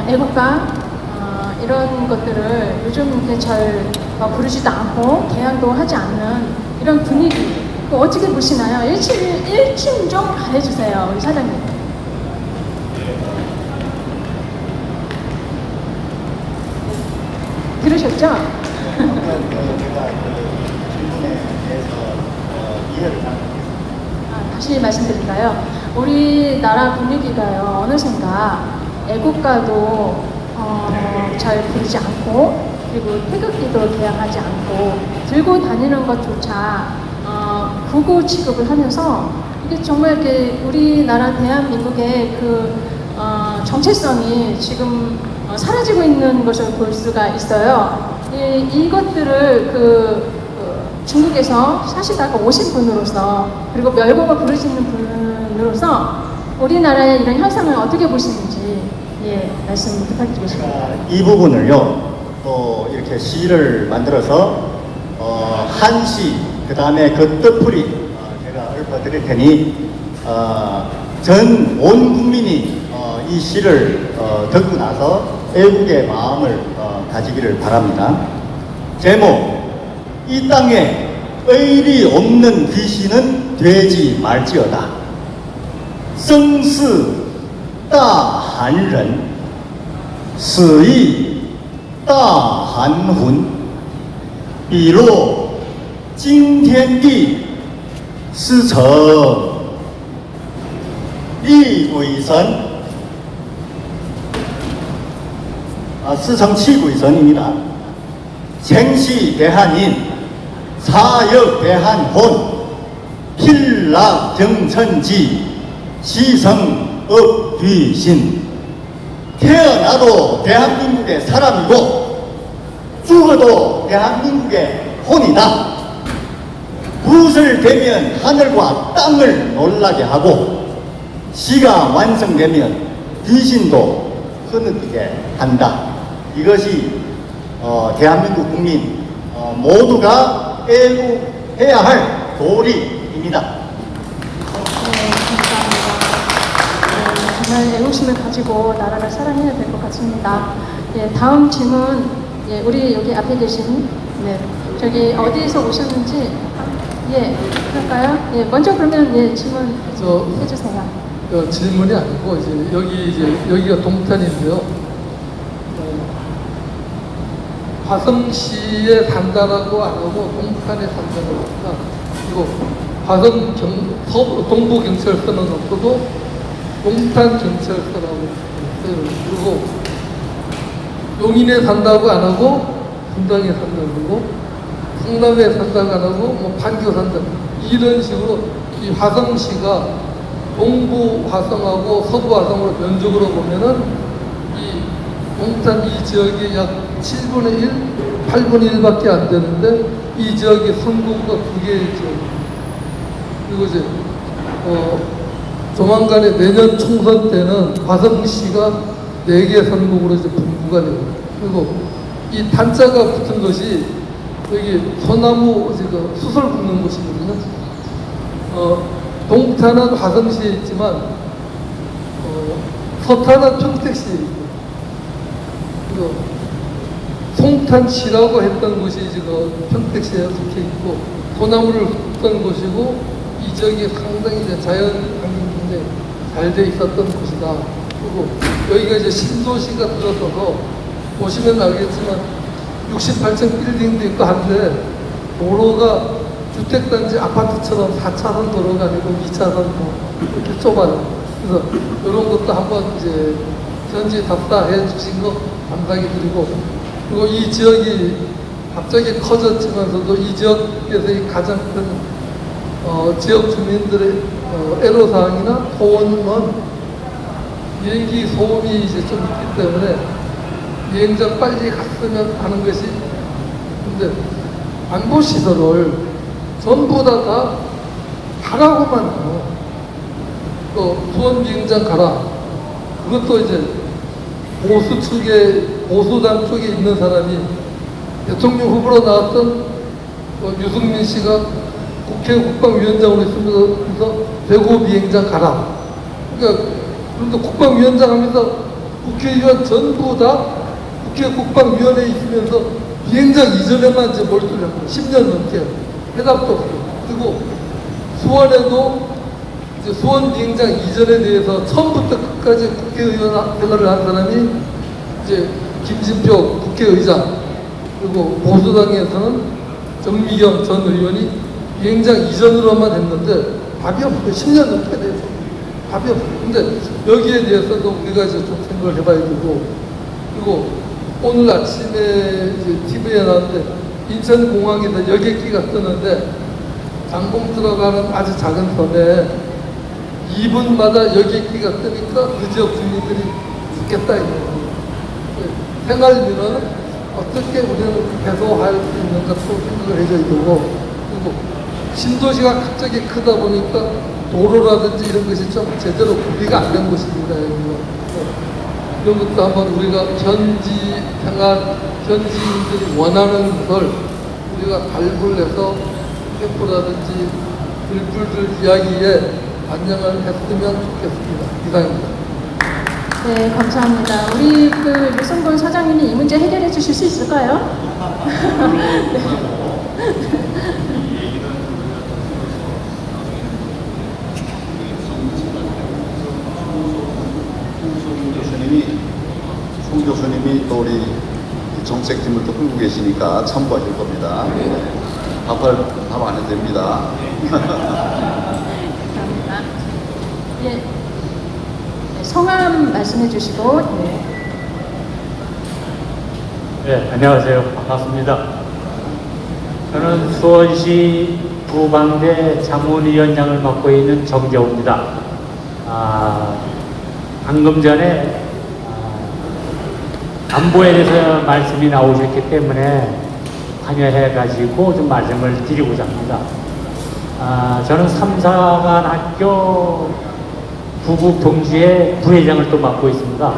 애국가 이런 것들을 요즘 이렇게 잘 부르지도 않고 개항도 하지 않는 이런 분위기 그거 어떻게 보시나요? 일침 좀 가해주세요, 우리 사장님. 들으셨죠? 제가 질문에 대해서 이해를 나누겠습니다. 다시 말씀드릴까요? 우리나라 분위기가요, 어느샌가 애국가도 잘 부르지 않고 그리고 태극기도 개항하지 않고 들고 다니는 것조차 국어 취급을 하면서 이게 정말 이렇게 우리나라 대한민국의 정체성이 지금 사라지고 있는 것을 볼 수가 있어요. 이것들을 중국에서 사시다가 오신 분으로서 그리고 멸공을 부르시는 분으로서 우리나라의 이런 현상을 어떻게 보시는지 말씀 부탁드리겠습니다. 이 부분을요, 또 이렇게 시를 만들어서 한시, 그 다음에 그 뜻풀이 제가 읊어드릴 테니 전 온 국민이 이 시를 듣고 나서 애국의 마음을 가지기를 바랍니다. 제목, 이 땅에 의리 없는 귀신은 되지 말지어다. 성스 大寒人，死亦大寒魂。彼若惊天地，师承厉鬼神，师承七鬼神입니다. 생시 대한인, 사역 대한혼, 필락 정천지, 시성업 귀신. 태어나도 대한민국의 사람이고 죽어도 대한민국의 혼이다. 붓을 대면 하늘과 땅을 놀라게 하고 시가 완성되면 귀신도 흐느끼게 한다. 이것이 대한민국 국민 모두가 애국해야 할 도리입니다. 정말 애국심을 가지고 나라를 사랑해야 될 것 같습니다. 다음 질문, 우리 여기 앞에 계신, 저기 어디에서 오셨는지, 할까요? 먼저 그러면 질문 해주세요. 질문이 아니고 여기가 동탄인데요. 화성시에 산다라고 안 하고 동탄에 산다고 합니다. 그리고 화성 동부경찰서는 없어도 동탄경찰서라고 있어요. 그리고 용인에 산다고 안 하고 분당에 산다고 그러고 성남에 산다고 안 하고 판교 산다 이런 식으로 이 화성시가 동부 화성하고 서부 화성으로 면적으로 보면은 이 동탄 이 지역이 약 7분의 1, 8분의 1밖에 안 되는데 이 지역이 선거구가 2개의 지역입니다. 그리고 이제 조만간에 내년 총선 때는 화성시가 4개 선거구로 이제 분구가 됩니다. 그리고 이 단자가 붙은 것이 여기 소나무 수설 굽는 곳이거든요. 동탄은 화성시에 있지만 서탄은 평택시에 있고 그리고 송탄시라고 했던 곳이 지금 평택시에 속해 있고 소나무를 굽던 곳이고 이 지역이 상당히 이제 자연 환경이 굉장히 잘 돼 있었던 곳이다. 그리고 여기가 이제 신도시가 들어서서 보시면 알겠지만 68층 빌딩도 있고 한데 도로가 주택단지 아파트처럼 4차선 도로가 아니고 2차선 뭐 이렇게 좁아요. 그래서 이런 것도 한번 이제 현지 답사해 주신 거 감사히 드리고, 그리고 이 지역이 갑자기 커졌지만서도 이 지역에서의 가장 큰 지역 주민들의 애로사항이나 소원은 비행기 소음이 이제 좀 있기 때문에 비행장 빨리 갔으면 하는 것이, 근데 안보시설을 전부 다 가라고만 해요. 또 수원 비행장 가라. 그것도 이제 보수 측에, 보수당 쪽에 있는 사람이 대통령 후보로 나왔던 유승민 씨가 국회 국방위원장으로 있으면서 대구 비행장 가라. 그러니까 그런데 국방위원장 하면서 국회의원 전부 다 국회 국방위원회에 있으면서 비행장 이전에만 이제 몰두를 하고 10년 넘게 해답도 없고, 그리고 수원에도 이제 수원 비행장 이전에 대해서 처음부터 끝까지 국회의원 생활을 한 사람이 이제 김진표 국회의장, 그리고 보수당에서는 정미경 전 의원이 비행장 이전으로만 했는데 답이 없어요. 10년 넘게 돼서 답이 없어요. 근데 여기에 대해서도 우리가 이제 좀 생각을 해봐야 되고, 그리고 오늘 아침에 이제 TV에 나왔는데 인천공항에서 여객기가 뜨는데 장공 들어가는 아주 작은 섬에 2분마다 여객기가 뜨니까 그 지역 주민들이 죽겠다 이거예요. 생활비는 어떻게 우리는 해소할 수 있는가 또 생각을 해줘야 되고, 그리고 신도시가 갑자기 크다 보니까 도로라든지 이런 것이 좀 제대로 구비가 안 된 것입니다. 이런 것도 한번 우리가 현지 생활, 현지인들이 원하는 걸 우리가 발굴해서 캠프라든지 들불들 이야기에 반영을 했으면 좋겠습니다. 이상입니다. 네, 감사합니다. 우리 그 유승곤 사장님이 이 문제 해결해 주실 수 있을까요? 송 교수님이 또 우리 정책팀을 또 끌고 계시니까 참고하실 겁니다. 답 안 해도 됩니다. 감사합니다. 예. 네, 성함 말씀해 주시고. 네. 네, 안녕하세요. 반갑습니다. 저는 수원시 부방대 자문위원장을 맡고 있는 정재호입니다. 방금 전에 안보에 대해서 말씀이 나오셨기 때문에 관여해가지고 좀 말씀을 드리고자 합니다. 저는 3사관 학교 부국동지회 부회장을 또 맡고 있습니다.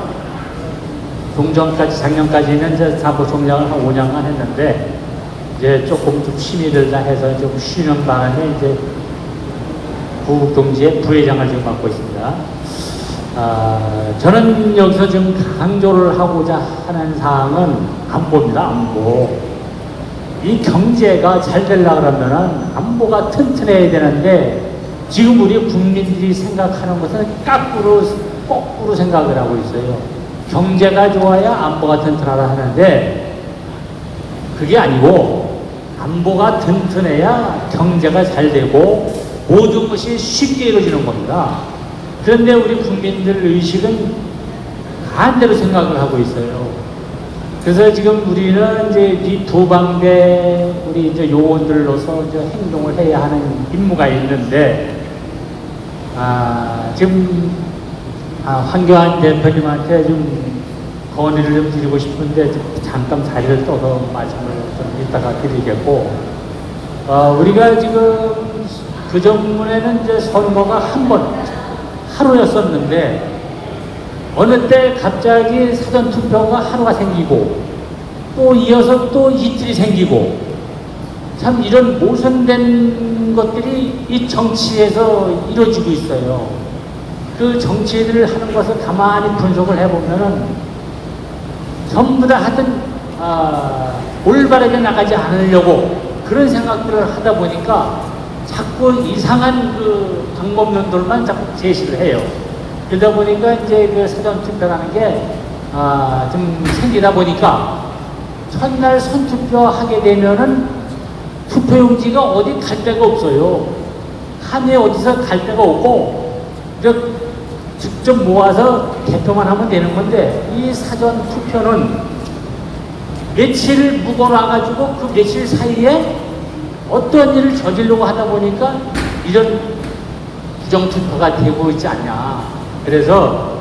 작년까지는 이제 사무총장을 한 5년간 했는데, 이제 조금 좀 힘이 들다 해서 좀 쉬는 바람에 이제 부국동지회 부회장을 지금 맡고 있습니다. 저는 여기서 지금 강조를 하고자 하는 사항은 안보입니다. 안보. 이 경제가 잘 되려고 그러면은 안보가 튼튼해야 되는데, 지금 우리 국민들이 생각하는 것은 거꾸로 생각을 하고 있어요. 경제가 좋아야 안보가 튼튼하다 하는데, 그게 아니고 안보가 튼튼해야 경제가 잘 되고 모든 것이 쉽게 이루어지는 겁니다. 그런데 우리 국민들 의식은 반대로 생각을 하고 있어요. 그래서 지금 우리는 이제 이 부방대 우리 이제 요원들로서 이제 행동을 해야 하는 임무가 있는데, 지금 황교안 대표님한테 좀 건의를 좀 드리고 싶은데 잠깐 자리를 떠서 말씀을 좀 이따가 드리겠고, 우리가 지금 그 전문에는 이제 선거가 한 번 하루였었는데, 어느 때 갑자기 사전투표가 하루가 생기고 또 이어서 또 이틀이 생기고, 참 이런 모순된 것들이 이 정치에서 이루어지고 있어요. 그 정치들을 하는 것을 가만히 분석을 해보면은 전부 다 하여튼 올바르게 나가지 않으려고 그런 생각들을 하다 보니까 자꾸 이상한 그 방법론들만 자꾸 제시를 해요. 그러다 보니까 이제 그 사전투표라는 게 좀 생기다 보니까 첫날 선투표 하게 되면은 투표용지가 어디 갈 데가 없어요. 함에 어디서 갈 데가 없고 직접 모아서 개표만 하면 되는 건데 이 사전 투표는 며칠 묵어놔가지고 그 며칠 사이에 어떤 일을 저지르려고 하다 보니까 이런 부정투표가 되고 있지 않냐. 그래서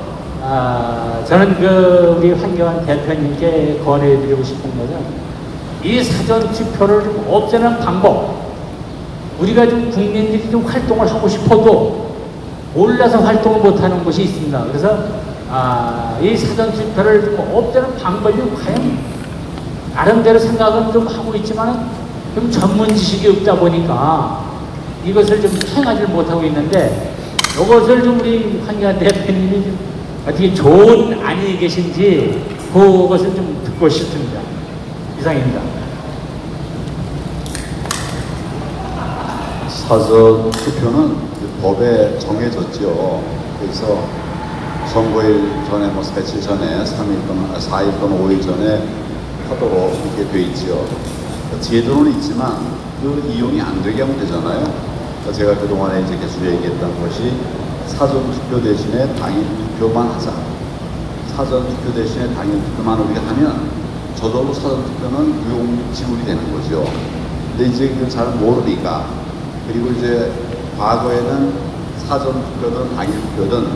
저는 우리 황교안 대표님께 권해드리고 싶은 것은 이 사전투표를 좀 없애는 방법, 우리가 좀 국민들이 좀 활동을 하고 싶어도 몰라서 활동을 못하는 곳이 있습니다. 그래서 이 사전투표를 좀 없애는 방법이 과연 나름대로 생각은 좀 하고 있지만 좀 전문 지식이 없다 보니까 이것을 좀 행하지 못하고 있는데 이것을 좀 우리 황교안 대표님이 좀 어떻게 좋은 안이 계신지 그것을 좀 듣고 싶습니다. 이상입니다. 사전 투표는 법에 정해졌죠. 그래서 선거일 전에 며칠 전에 3일 또는 4일 또는 5일 전에 하도록 이렇게 돼 있죠. 제도는 있지만 그 이용이 안 되게 하면 되잖아요. 제가 그동안에 이제 계속 얘기했던 것이 사전 투표 대신에 당일 투표만 하자. 사전 투표 대신에 당일 투표만 우리가 하면 저절로 사전 투표는 유용지물이 되는 거죠. 근데 이제 그걸 잘 모르니까, 그리고 이제 과거에는 사전 투표든 당일 투표든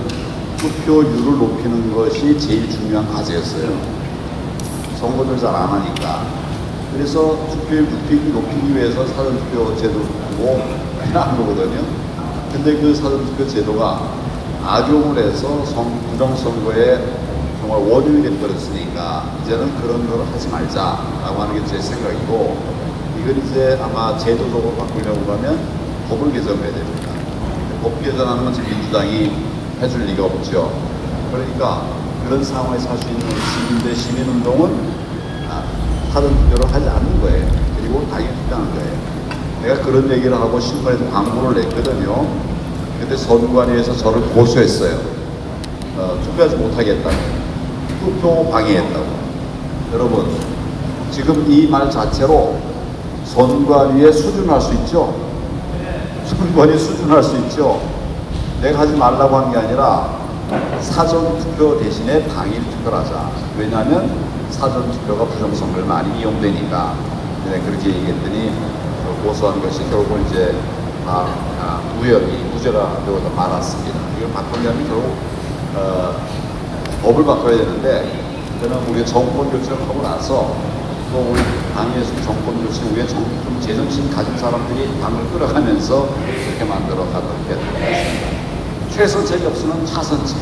투표율을 높이는 것이 제일 중요한 과제였어요. 선거를 잘 안 하니까. 그래서 투표율 높이기 위해서 사전 투표 제도를 하고 한 거거든요. 근데 그 사전 투표 제도가 악용을 해서 부정선거에 정말 원흉이 돼버렸으니까 이제는 그런 걸 하지 말자라고 하는 게 제 생각이고, 이걸 이제 아마 제도적으로 바꾸려고 하면 법을 개정해야 됩니다. 법 개정하는 건 지금 민주당이 해줄 리가 없죠. 그러니까 그런 상황에서 할 수 있는 시민 대 시민운동은 사전 투표를 하지 않는 거예요. 그리고 당일 투표하는 거예요. 내가 그런 얘기를 하고 신문에도 광고를 냈거든요. 근데 선관위에서 저를 고소했어요. 투표하지 못하겠다고. 투표 방해했다고. 여러분, 지금 이 말 자체로 선관위에 수준할 수 있죠? 선관위 수준할 수 있죠? 내가 하지 말라고 한 게 아니라 사전 투표 대신에 당일 투표를 하자. 왜냐하면 사전 투표가 부정선거를 많이 이용되니까. 그렇게 얘기했더니 고소한 것이 결국은 이제 무죄가 되어서 말았습니다. 이걸 바꾸려면 결국 법을 바꿔야 되는데, 저는 우리 정권 교체를 하고 나서 또 우리 당에서 정권 교체 후에 좀 제정신 가진 사람들이 당을 끌어가면서 그렇게 만들어 가도록 했습니다. 최선책이 없으면 차선책.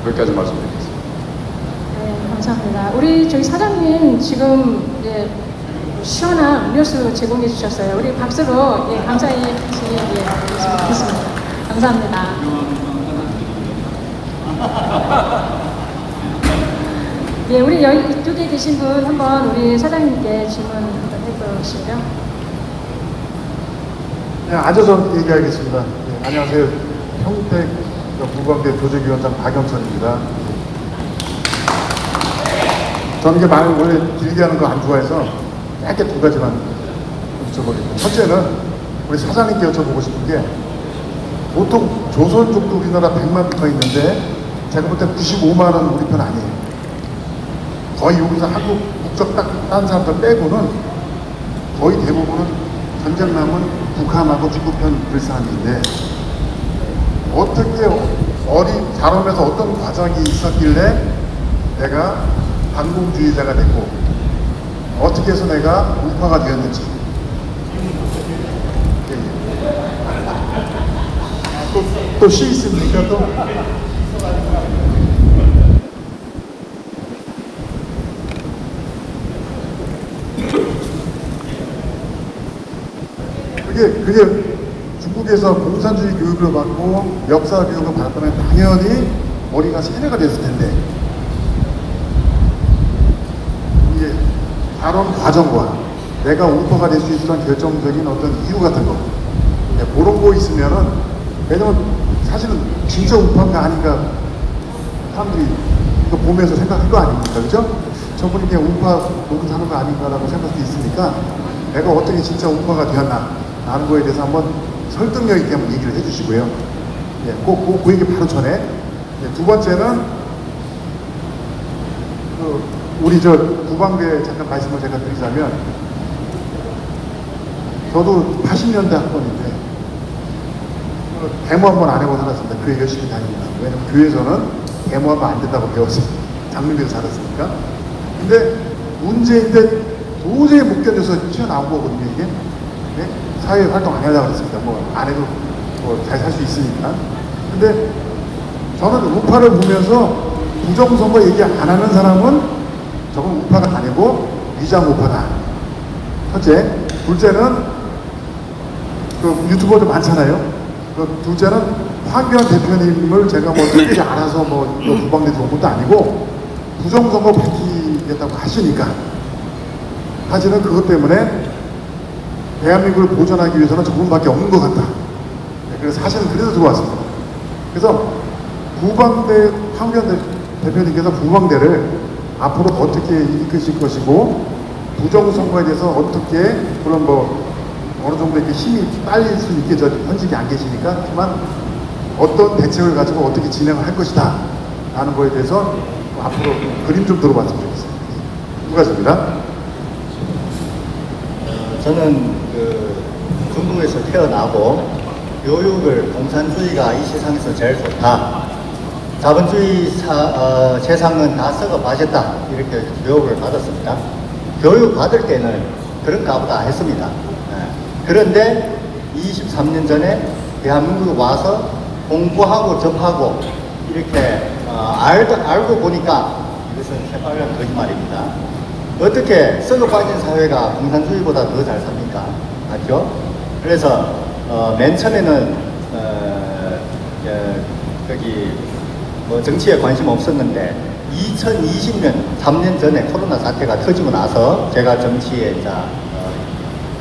여기까지 말씀드리겠습니다. 네, 감사합니다. 우리 저희 사장님 지금 시원한 음료수 제공해 주셨어요. 우리 박수로 감사히 하겠습니다. 감사합니다. 예, 우리 여기 이쪽에 계신 분 한번 우리 사장님께 질문 한번 해보시죠. 네, 앉아서 얘기하겠습니다. 네, 안녕하세요. 평택 무광대 조직위원장 박영선입니다. 저는 이게 말을 원래 길게 하는 거 안 좋아해서 짧게 두 가지만 여쭤보겠습니다. 첫째는 우리 사장님께 여쭤보고 싶은 게, 보통 조선족도 우리나라 100만 표가 있는데 제가 볼 때 95만 원 우리 편 아니에요. 거의 여기서 한국 국적 딴 사람들 빼고는 거의 대부분은 전쟁 남은 북한하고 중국 편 불사함인데, 어떻게 자라면서 어떤 과정이 있었길래 내가 반공주의자가 됐고 어떻게 해서 내가 우파가 되었는지. 또 시 있습니까? 또? 그게 중국에서 공산주의 교육을 받고 역사 교육을 받았다면 당연히 머리가 세뇌가 됐을 텐데, 이게 발언 과정과 내가 우파가 될 수 있었던 결정적인 어떤 이유 같은 거, 그런 거 있으면은, 왜냐면 사실은 진짜 우파인가 아닌가 사람들이 이거 보면서 생각할 거 아닙니까? 그죠? 저분이 그냥 우파 노릇하는 거 아닌가라고 생각할 수 있으니까 내가 어떻게 진짜 우파가 되었나 하는 거에 대해서 한번 설득력 있게 한번 얘기를 해주시고요. 예, 그 얘기 바로 전에 예, 두 번째는 우리 저 구방대 잠깐 말씀을 제가 드리자면 저도 80년대 학번인데 데모 한 번 안 해보고 살았습니다. 교회 열심히 다닙니다. 왜냐면 교회에서는 데모하면 안 된다고 배웠어요. 장로교에서 살았으니까. 근데 문제인데 도저히 못 견뎌서 튀어나온 거거든요, 이게. 네? 사회 활동 안 하려고 그랬습니다. 뭐 안 해도 잘 살 수 있으니까. 근데 저는 우파를 보면서 부정선거 얘기 안 하는 사람은 저건 우파가 아니고 위장 우파다. 첫째. 둘째는 그 유튜버도 많잖아요. 그 둘째는 황교안 대표님을 제가 뭐 특별히 알아서 뭐 구방대 들어온 것도 아니고 부정선거 밝히겠다고 하시니까 사실은 그것 때문에 대한민국을 보존하기 위해서는 저분밖에 없는 것 같다. 네, 그래서 사실은 그래서 들어왔습니다. 그래서 구방대 황교안 대표님께서 구방대를 앞으로 어떻게 이끄실 것이고 부정선거에 대해서 어떻게 그런 뭐 어느 정도 이렇게 힘이 딸릴 수 있게 저 현직이 안 계시니까 하지만 어떤 대책을 가지고 어떻게 진행을 할 것이다 라는 거에 대해서 앞으로 그림 좀 들어봤으면 좋겠습니다. 누가십니다. 저는 그 중국에서 태어나고 교육을 공산주의가 이 세상에서 제일 좋다. 자본주의 세상은 다 썩어 빠졌다. 이렇게 교육을 받았습니다. 교육 받을 때는 그런가 보다 했습니다. 그런데 23년 전에 대한민국에 와서 공부하고 접하고 이렇게 알고 보니까 이것은 새빨간 거짓말입니다. 어떻게 썩어 빠진 사회가 공산주의보다 더 잘 삽니까? 맞죠? 그래서 맨 처음에는 뭐 정치에 관심 없었는데 2020년 3년 전에 코로나 사태가 터지고 나서 제가 정치에 이제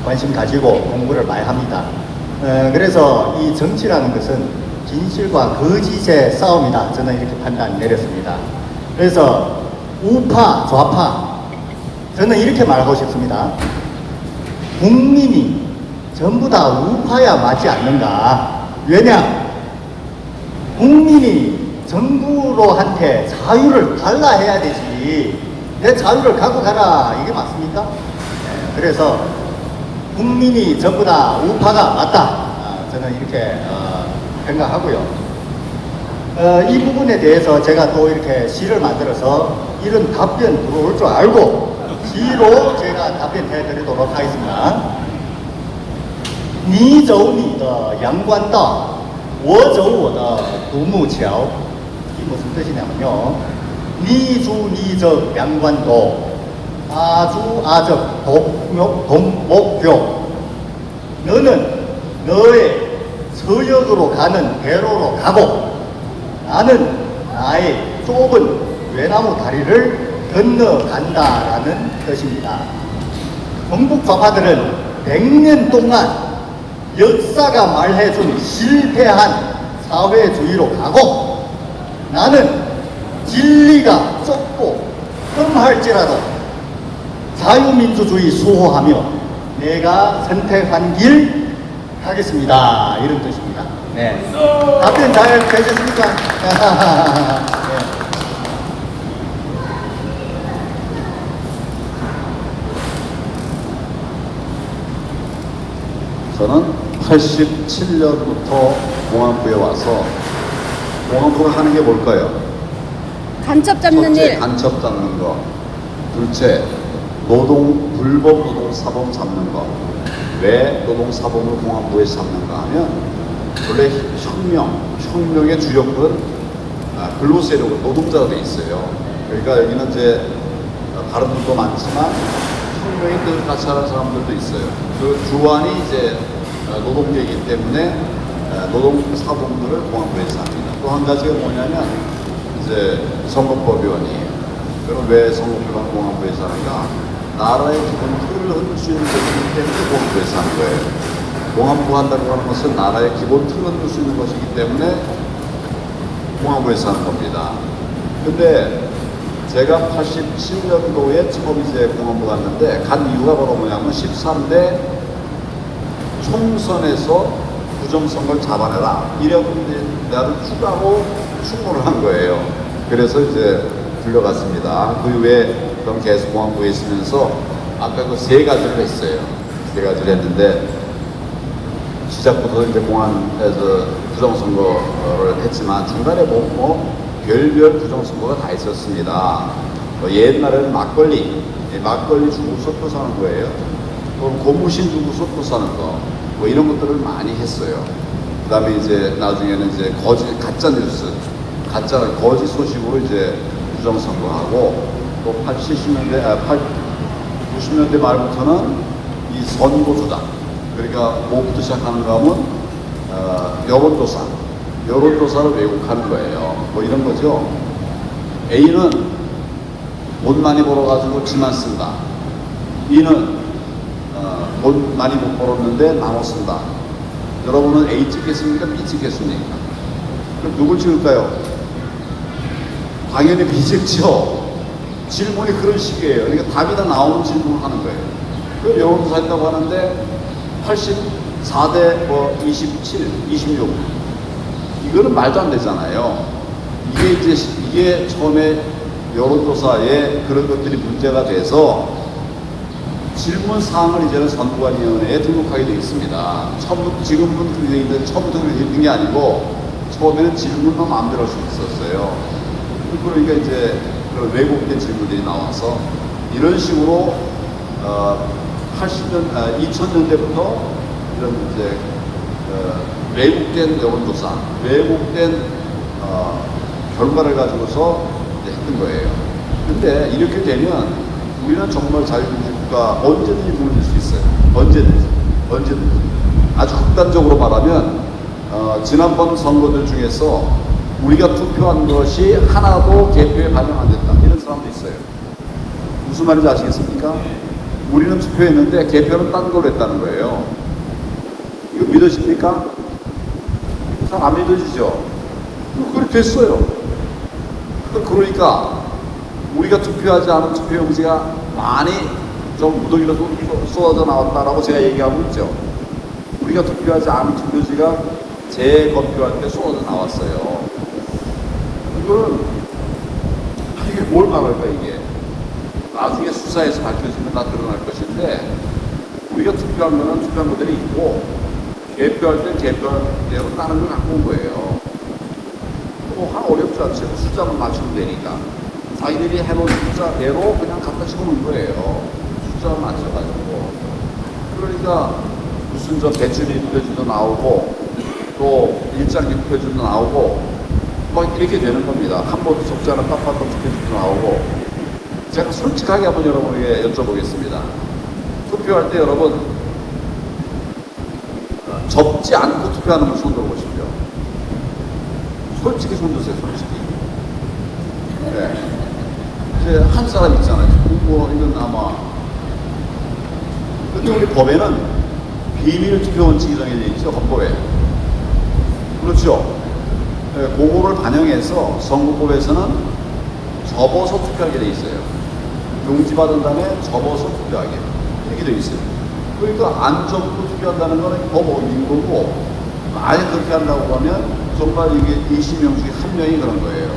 관심 가지고 공부를 많이 합니다. 그래서 이 정치라는 것은 진실과 거짓의 싸움이다. 저는 이렇게 판단 내렸습니다. 그래서 우파, 좌파 저는 이렇게 말하고 싶습니다. 국민이 전부 다 우파야 맞지 않는가? 왜냐? 국민이 정부로한테 자유를 달라 해야 되지. 내 자유를 갖고 가라. 이게 맞습니까? 그래서 국민이 전부 다 우파가 맞다. 저는 이렇게 생각하고요. 이 부분에 대해서 제가 또 이렇게 시를 만들어서 이런 답변 들어올 줄 알고 시로 제가 답변해 드리도록 하겠습니다. 你走你的阳关道，我走我的独木桥。 이 무슨 뜻이냐면요. 니 주 니적 양관도 아주 아적 동목교. 너는 너의 서역으로 가는 대로로 가고 나는 나의 좁은 외나무 다리를 건너간다라는 뜻입니다. 경북 좌파들은 100년 동안 역사가 말해준 실패한 사회주의로 가고 나는 진리가 좁고 끔할지라도 자유민주주의 수호하며 내가 선택한 길 하겠습니다. 이런 뜻입니다. 네. 답변 잘 되셨습니까? 네. 저는 87년부터 공안부에 와서 공안부가 하는 게 뭘까요? 간첩 잡는 첫째, 일. 간첩 잡는 거. 둘째, 불법 노동사범 잡는 거. 왜 노동사범을 공안부에 잡는가 하면 원래 혁명의 주력은 근로세력은 노동자가 돼 있어요. 그러니까 여기는 이제 다른 분도 많지만 혁명의 뜻을 같이 하는 사람들도 있어요. 그 주안이 이제 노동계이기 때문에 노동사범들을 공안부에서 합니다. 또 한 가지가 뭐냐면 이제 선거법위원이에요. 그럼 왜 선거법위원 공안부에서 하는가? 나라의 기본 틀을 흔들 수 있는 것이기 때문에 공안부에서 하는 거예요. 공안부 한다고 하는 것은 나라의 기본 틀을 흔들 수 있는 것이기 때문에 공안부에서 하는 겁니다. 근데 제가 87년도에 처음 이제 공안부 갔는데 간 이유가 바로 뭐냐면 13대 총선에서 부정선거를 잡아내라 이래서 나를 추가로 충고를 한 거예요. 그래서 이제 불려갔습니다. 그 이후에 그럼 계속 공안부에 있으면서 아까 그 세 가지를 했어요. 세 가지를 했는데 시작부터 이제 공안에서 부정선거를 했지만 중간에 별별 부정선거가 다 있었습니다. 옛날에는 막걸리 주고서 또 사는 거예요. 또 고무신 주고서 또 사는 거, 이런 것들을 많이 했어요. 그 다음에 이제 나중에는 이제 가짜 뉴스, 거짓 소식으로 이제 부정선거하고 또 90년대 말부터는 이 선거조작, 그러니까 뭐부터 시작하는가 하면 여론조사를 왜곡하는 거예요. 이런 거죠. A는 돈 많이 벌어가지고 지만 쓴다. B는 돈 많이 못 벌었는데 나눠 쓴다. 여러분은 A 찍겠습니까? B 찍겠습니까? 그럼 누굴 찍을까요? 당연히 B 찍죠. 질문이 그런 식이에요. 그러니까 답이 다 나오는 질문을 하는 거예요. 그 여론조사 했다고 하는데 84대 27, 26 이거는 말도 안 되잖아요. 이게 처음에 여론조사에 그런 것들이 문제가 돼서 질문 사항을 이제는 선관위원회에 등록하게 되어 있습니다. 지금은 그게 있는데 처음부터 그렇게 있는 게 아니고 처음에는 질문만 마음대로 할 수 있었어요. 그러니까 이제 그런 왜곡된 질문들이 나와서 이런 식으로 2000년대부터 이런 이제 왜곡된 여론조사, 왜곡된 결과를 가지고서 이제 했던 거예요. 근데 이렇게 되면 우리는 정말 자유민주 국가 언제든지 무너질 수 있어요. 언제든지. 아주 극단적으로 말하면 지난번 선거들 중에서 우리가 투표한 것이 하나도 개표에 반영 안 됐다. 이런 사람도 있어요. 무슨 말인지 아시겠습니까? 우리는 투표했는데 개표는 딴 걸로 했다는 거예요. 이거 믿어집니까? 잘 안 믿어지죠? 그렇게 됐어요. 그러니까 우리가 투표하지 않은 투표용지가 많이 좀 무더기라도 쏟아져 나왔다라고 제가 얘기하고 있죠. 우리가 투표하지 않은 투표지가 재검표할 때 쏟아져 나왔어요. 이거는 이게 뭘 말할까 이게? 나중에 수사에서 밝혀지면 다 드러날 것인데 우리가 투표한 거는 투표한 것들이 있고 개표할 때 개표할 대로 다른 걸 갖고 온 거예요. 어렵지 않죠. 숫자만 맞추면 되니까. 자기들이 해놓은 숫자대로 그냥 갖다 집어넣은 거예요. 숫자만 맞춰가지고. 그러니까 무슨 대출이 투표지도 나오고 또 일장기 투표지도 나오고 이렇게 되는 겁니다. 한 번도 적지 않은 빡빡한 투표지도 나오고. 제가 솔직하게 한번 여러분에게 여쭤보겠습니다. 투표할 때 여러분 접지 않고 투표하는 분 손 들어보십시오. 솔직히 손 드세요, 솔직히. 네. 이제 한 사람 있잖아요. 이건 아마. 근데 우리 법에는 비밀 투표 원칙이 정해져 있죠, 헌법에. 그렇죠. 네, 그거를 반영해서 선거법에서는 접어서 투표하게 돼 있어요. 용지 받은 다음에 접어서 투표하게. 이렇게 돼 있어요. 그러니까 안 접고 투표한다는 거는 법 어긴 거고, 아예 그렇게 한다고 하면 정말 이게 20명 중에 한 명이 그런 거예요.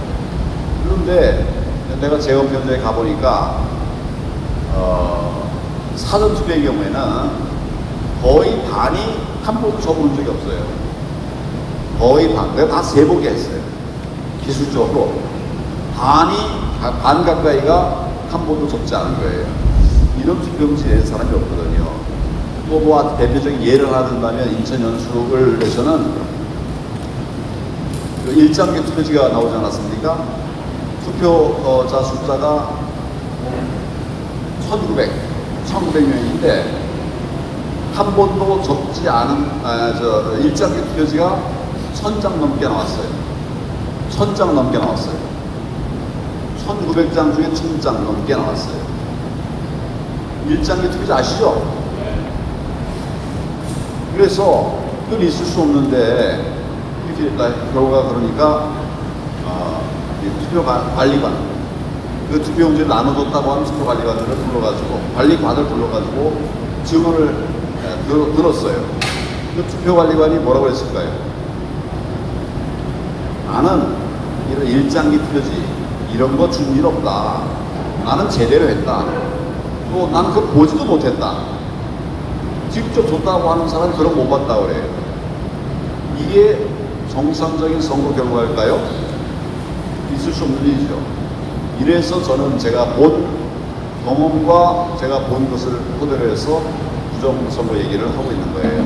그런데 내가 재검표소에 가보니까 사전투표의 경우에는 거의 반이 한 번도 접은 적이 없어요. 거의 반. 내가 다 세보게 했어요. 기술적으로. 반 가까이가 한 번도 접지 않은 거예요. 이런 투표용지 낸 사람이 없거든요. 또 대표적인 예를 하나 든다면 인천 연수를 내서는 일장기 투표지가 나오지 않았습니까? 투표자 숫자가 1900명인데 한 번도 접지 않은 일장기 투표지가 1000장 넘게 나왔어요. 1000장 넘게 나왔어요. 1900장 중에 1000장 넘게 나왔어요. 일장기 투표지 아시죠? 그래서 그건 있을 수 없는데 이렇게 결과가 그러니까 투표관리관 그 투표용지를 나눠줬다고 하는 투표관리관들을 불러가지고, 관리관을 불러가지고 증언을 들었어요. 그 투표관리관이 뭐라고 했을까요? 나는 이런 일장기 투표지 이런 거 준 일 없다. 나는 제대로 했다. 또 나는 그거 보지도 못했다. 직접 줬다고 하는 사람은 그런 거 못 봤다 그래요. 이게 정상적인 선거 결과일까요? 있을 수 없는 일이죠. 이래서 저는 제가 본 경험과 제가 본 것을 토대로 해서 부정선거 얘기를 하고 있는 거예요.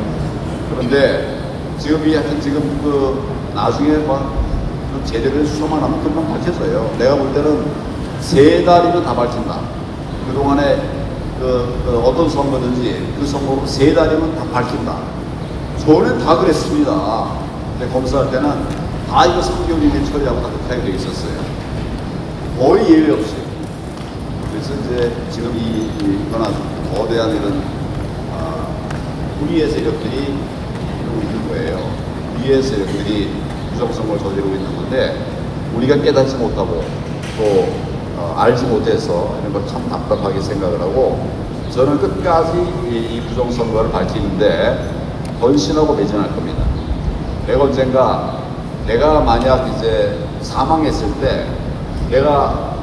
그런데 지금 하여튼 지금 나중에 좀 제대로 수사만 하면 금방 밝혀져요. 내가 볼 때는 3달이면 다 밝힌다. 그동안에 어떤 선거든지 그 선거로 3달이면 다 밝힌다. 저는 다 그랬습니다. 근데 검사할 때는 다 이거 3개월 이내 처리하고 다 그렇게 되어 있었어요. 거의 예외 없이. 그래서 이제 지금 이거나 거대한 이런 우리의 세력들이 이러고 있는 거예요. 우리의 세력들이 부정선거를 저지르고 있는 건데 우리가 깨닫지 못하고 또 알지 못해서 이런 걸 참 답답하게 생각을 하고 저는 끝까지 이 부정선거를 밝히는데 헌신하고 매진할 겁니다. 내가 언젠가 내가 만약 이제 사망했을 때 내가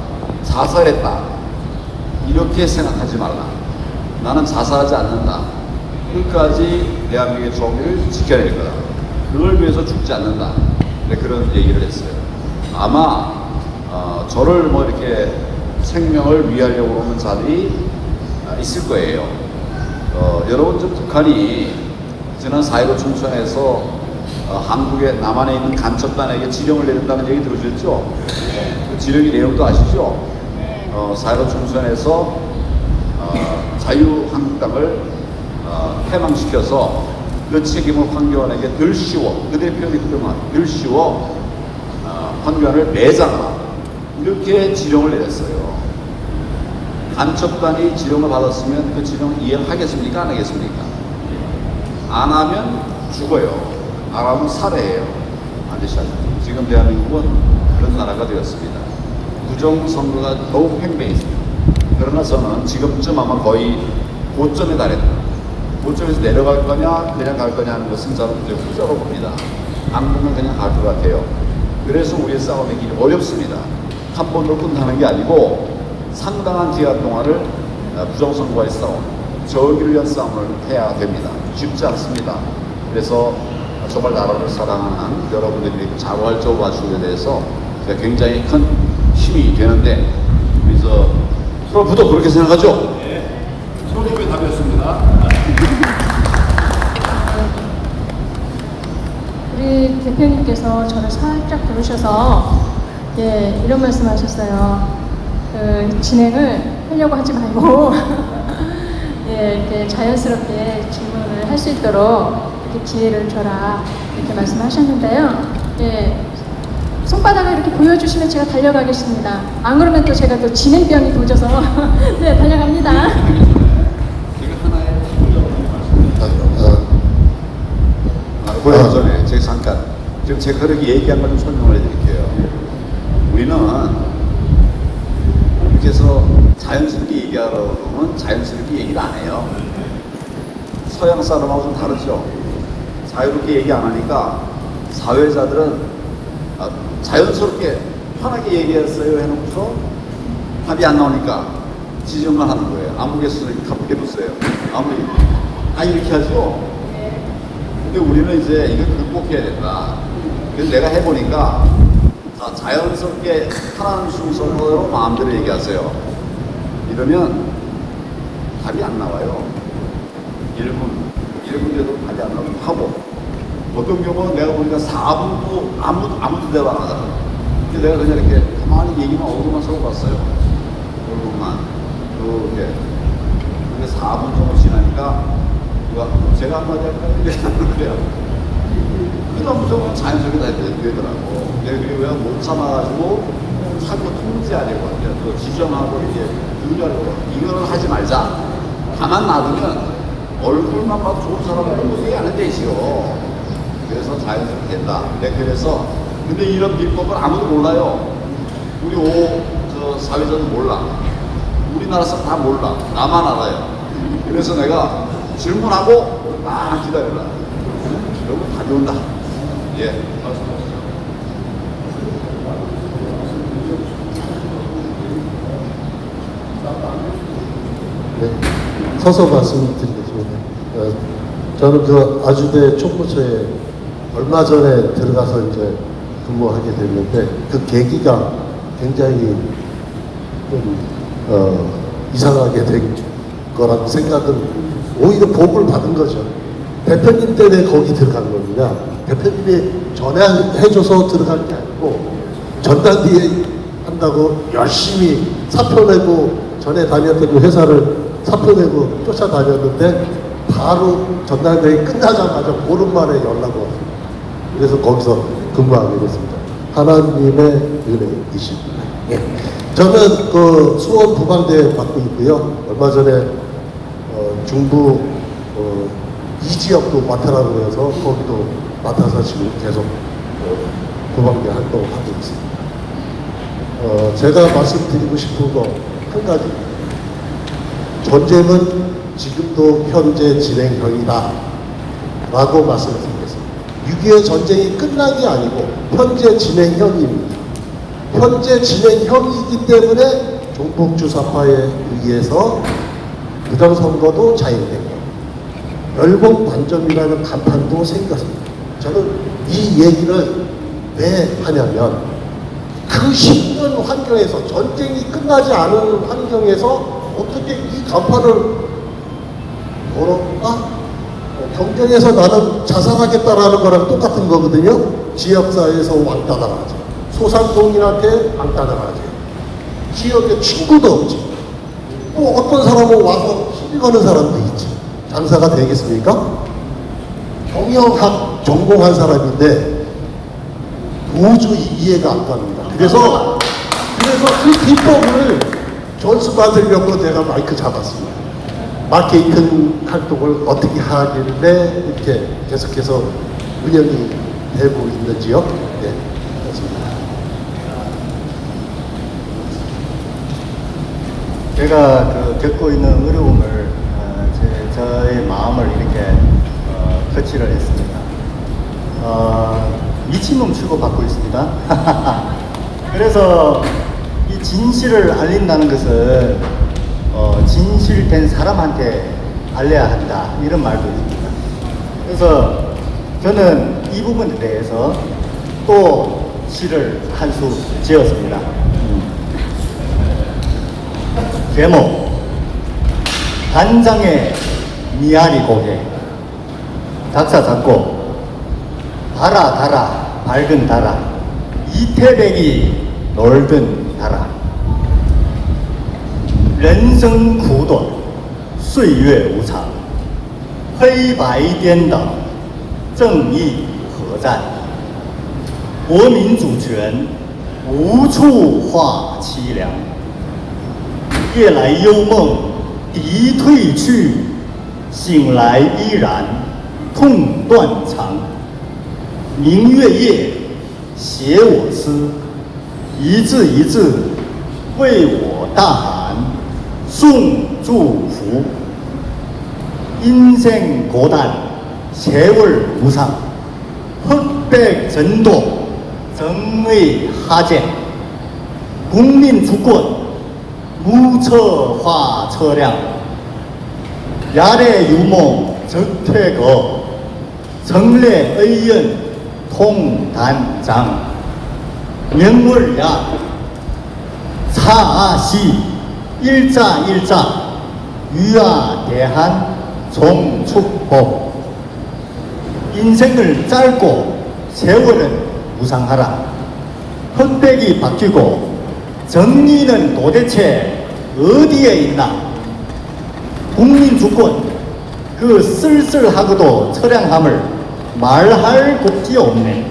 자살했다 이렇게 생각하지 말라. 나는 자살하지 않는다. 끝까지 대한민국의 정의를 지켜낼 거다. 그걸 위해서 죽지 않는다. 네, 그런 얘기를 했어요. 아마 저를 뭐 이렇게 생명을 위하려고 하는 자들이 있을 거예요. 여러분, 저 북한이 지난 4.15 춘천에서 한국에 남한에 있는 간첩단에게 지령을 내렸다는 얘기 들으셨죠? 그 지령의 내용도 아시죠? 4.15 춘천에서 자유한국당을 해방시켜서 그 책임을 황교안에게 덜 씌워, 그들의 표현이 그동안 덜 씌워 황교안을 매장하라 이렇게 지령을 내렸어요. 간첩단이 지령을 받았으면 그 지령을 이행하겠습니까? 안 하겠습니까? 안 하면 죽어요. 안 하면 살해예요. 반드시 하죠. 지금 대한민국은 그런 나라가 되었습니다. 부정선거가 더욱 팽배했습니다. 그러나 저는 지금쯤 아마 거의 고점에 달했다. 고점에서 내려갈 거냐 그냥 갈 거냐 하는 것은 저는 이제 후자로 봅니다. 당분간 그냥 갈 것 같아요. 그래서 우리의 싸움의 길이 어렵습니다. 한 번으로 끝나는 게 아니고 상당한 기간 동안을 부정선거의 싸움, 정의를 위한 싸움을 해야 됩니다. 쉽지 않습니다. 그래서 정말 나라를 사랑하는 여러분들이 자활적으로 와주는 데 대해서 제가 굉장히 큰 힘이 되는데 그래서 프로프도 그렇게 생각하죠? 네. 프로프의 답이었습니다. 우리 대표님께서 저를 살짝 부르셔서 이런 말씀하셨어요. 그 진행을 하려고 하지 말고 이렇게 자연스럽게 질문을 할 수 있도록 이렇게 기회를 줘라 이렇게 말씀하셨는데요. 손바닥을 이렇게 보여주시면 제가 달려가겠습니다. 안 그러면 또 제가 또 진행병이 도져서 네, 달려갑니다. 그러기 전에 제가 잠깐 지금 제가 그렇게 얘기한 걸 좀 설명을 해드릴게요. 우리는 이렇게 해서 자연스럽게 얘기하려면 자연스럽게 얘기를 안 해요. 서양 사람하고 좀 다르죠. 자유롭게 얘기 안 하니까 사회자들은 자연스럽게 편하게 얘기했어요 해놓고서 답이 안 나오니까 지적만 하는 거예요. 아무개수를 가볍게 놓으세요. 이렇게 하죠. 근데 우리는 이제 이걸 극복해야 된다. 그래서 내가 해보니까 자연스럽게 편한 순서로 마음대로 얘기하세요. 이러면 답이 안 나와요. 1분 돼도 답이 안 나오면 하고 어떤 경우는 내가 보니까 4분도 아무도 대화 안 하잖아. 근데 내가 그냥 이렇게 가만히 얘기만 얼굴만 서고 봤어요. 얼굴만 이렇게. 근데 4분 정도 지나니까 제가 한마디 할까요? 그래요. 그다음부터 자연스럽게 다 되더라고. 그리고 왜 못 참아가지고 자꾸 통제하려고 하죠. 또 지정하고 이제 유지하려고. 이거는 하지 말자. 가만 놔두면 얼굴만 봐도 좋은 사람은 얘기 안 되지요. 그래서 자연스럽게 된다. 그래서 근데 이런 비법을 아무도 몰라요. 우리 저 사회자도 몰라. 우리나라 사람 다 몰라. 나만 알아요. 그래서 내가 질문하고 막 기다려라. 여러분 가져온다. 예. 네, 서서 말씀드리겠습니다. 저는 그 아주대 총무처에 얼마 전에 들어가서 이제 근무하게 됐는데 그 계기가 굉장히 좀 이상하게 된 거라고 생각은 오히려 복을 받은 거죠. 대표님 때문에 거기 들어간 겁니다. 대표님이 전해줘서 들어간 게 아니고 전당대회 한다고 열심히 사표 내고 전에 다녔던 그 회사를 사표 내고 쫓아다녔는데 바로 전당대회 끝나자마자 보름 만에 연락 왔습니다. 그래서 거기서 근무하게 됐습니다. 하나님의 은혜이십니다. 예. 저는 그 수원 부방대 맡고 있고요. 얼마 전에 중부 이 지역도 맡으라고 해서 거기도 맡아서 지금 계속 부방대 활동하고 있습니다. 제가 말씀드리고 싶은 거 한 가지. 전쟁은 지금도 현재 진행형이다 라고 말씀드리겠습니다. 6.25 전쟁이 끝난 게 아니고 현재 진행형입니다. 현재 진행형이기 때문에 종북주사파에 의해서 부정선거도 자행되고 열봉반점이라는 간판도 생겼습니다. 저는 이 얘기를 왜 하냐면 그 힘든 환경에서 전쟁이 끝나지 않은 환경에서 어떻게 이 간판을 걸어가 경쟁에서 나는 자살하겠다라는 거랑 똑같은 거거든요. 지역사회에서 왕따 당하지. 소상공인한테 왕따 당하지. 지역에 친구도 없지. 또 어떤 사람은 와서 시비 거는 사람도 있지. 장사가 되겠습니까? 경영학 전공한 사람인데 도저히 이해가 안 갑니다. 그래서 그 비법을 전수받으려고 제가 마이크 잡았습니다. 마케팅 활동을 어떻게 하길래 이렇게 계속해서 운영이 되고 있는지요? 네, 그렇습니다. 제가 겪고 있는 어려움을 저의 마음을 이렇게 거치를 했습니다. 미친놈 취급받고 있습니다. 그래서 이 진실을 알린다는 것은 진실된 사람한테 알려야 한다 이런 말도 있습니다. 그래서 저는 이 부분에 대해서 또 시를 한 수 지었습니다. 제목 단장의 미아리 고개. 작사 작곡 달아 밝은 달아 이태백이 놀던 달아 人生苦短岁月无常黑白颠倒正义何在国民主权无处话凄凉夜来幽梦敌退去醒来依然痛断肠明月夜写我诗一字一字为我大喊送祝福인생 고단 세월 무상 흑백 전도 정의 하쟁 국민 주권 무처화 처량 야래 유몽 적퇴거 정례 의연 통단장 명월야 사시 일자 유아 대한 종축복 인생을 짧고 세월은 무상하라 흑백이 바뀌고 정의는 도대체 어디에 있나 국민주권 그 쓸쓸하고도 처량함을 말할 곳이 없네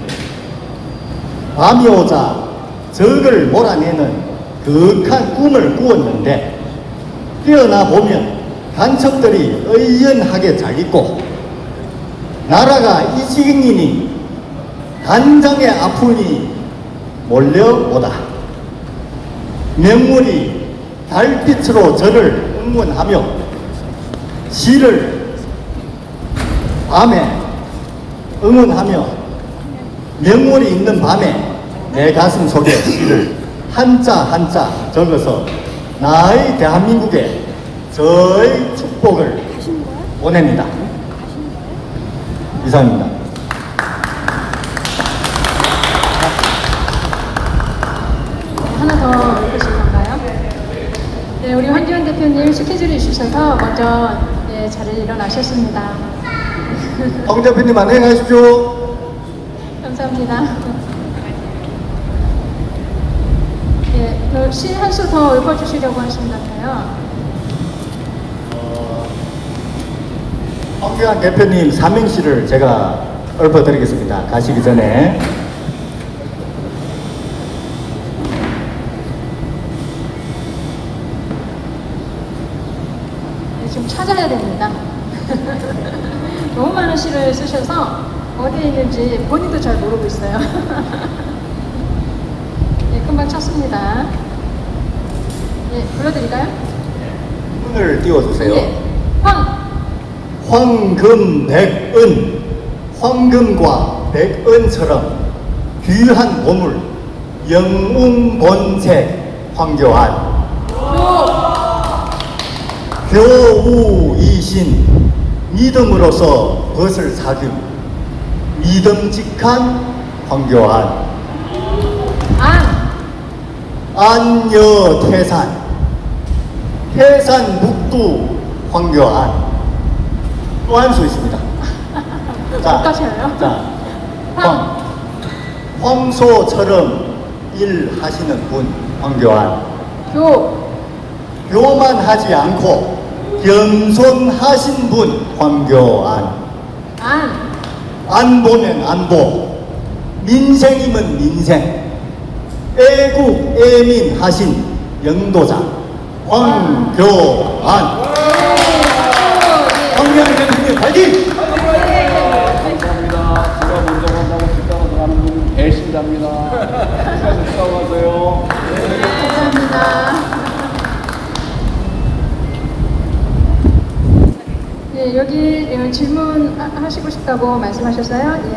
밤이 오자 적을 몰아내는 극한 꿈을 꾸었는데 깨어나 보면 간첩들이 의연하게 잘 있고 나라가 이 지경이니 단장의 아픔이 몰려오다 명물이 달빛으로 저를 응원하며 시를 밤에 응원하며 명물이 있는 밤에 내 가슴 속에 시를 한자 한자 적어서 나의 대한민국에 저의 축복을 보냅니다. 이상입니다. 하나 더 읽으실 건가요? 네, 우리 황교안 대표님 스케줄이 있으셔서 먼저 네, 자리에 일어나셨습니다. 황 대표님 안녕히 가십시오. 감사합니다. 예, 시 한 수 더 읊어주시려고 하신 것 같아요. 황교안 대표님 삼행시를 제가 읊어드리겠습니다. 가시기 전에. 네, 좀 찾아야 됩니다. 너무 많은 시를 쓰셔서 어디에 있는지 본인도 잘 모르고 있어요. 네, 금방 찾습니다. 네, 불러드릴까요? 문을 띄워주세요. 네. 황금백은, 황금과 백은처럼 귀한 보물, 영웅본색 황교안. 교우이신, 믿음으로서 벗을 사귐, 믿음직한 황교안. 안여태산, 태산 묵두 황교안. 또 한 수 있습니다. 자, 황소처럼 일하시는 분 황교안. 교만 하지 않고 겸손하신 분 황교안. 안보면 안보, 민생이면 민생, 애국애민하신 영도자 황교안. 황교안 대표님 파이팅! 감사합니다. 제가 먼저 간다고 뒷담화 들어가는 분은 배신자입니다. 끝까지 싸워가세요. 감사합니다. 네, 여기 질문 하시고 싶다고 말씀하셨어요? 예.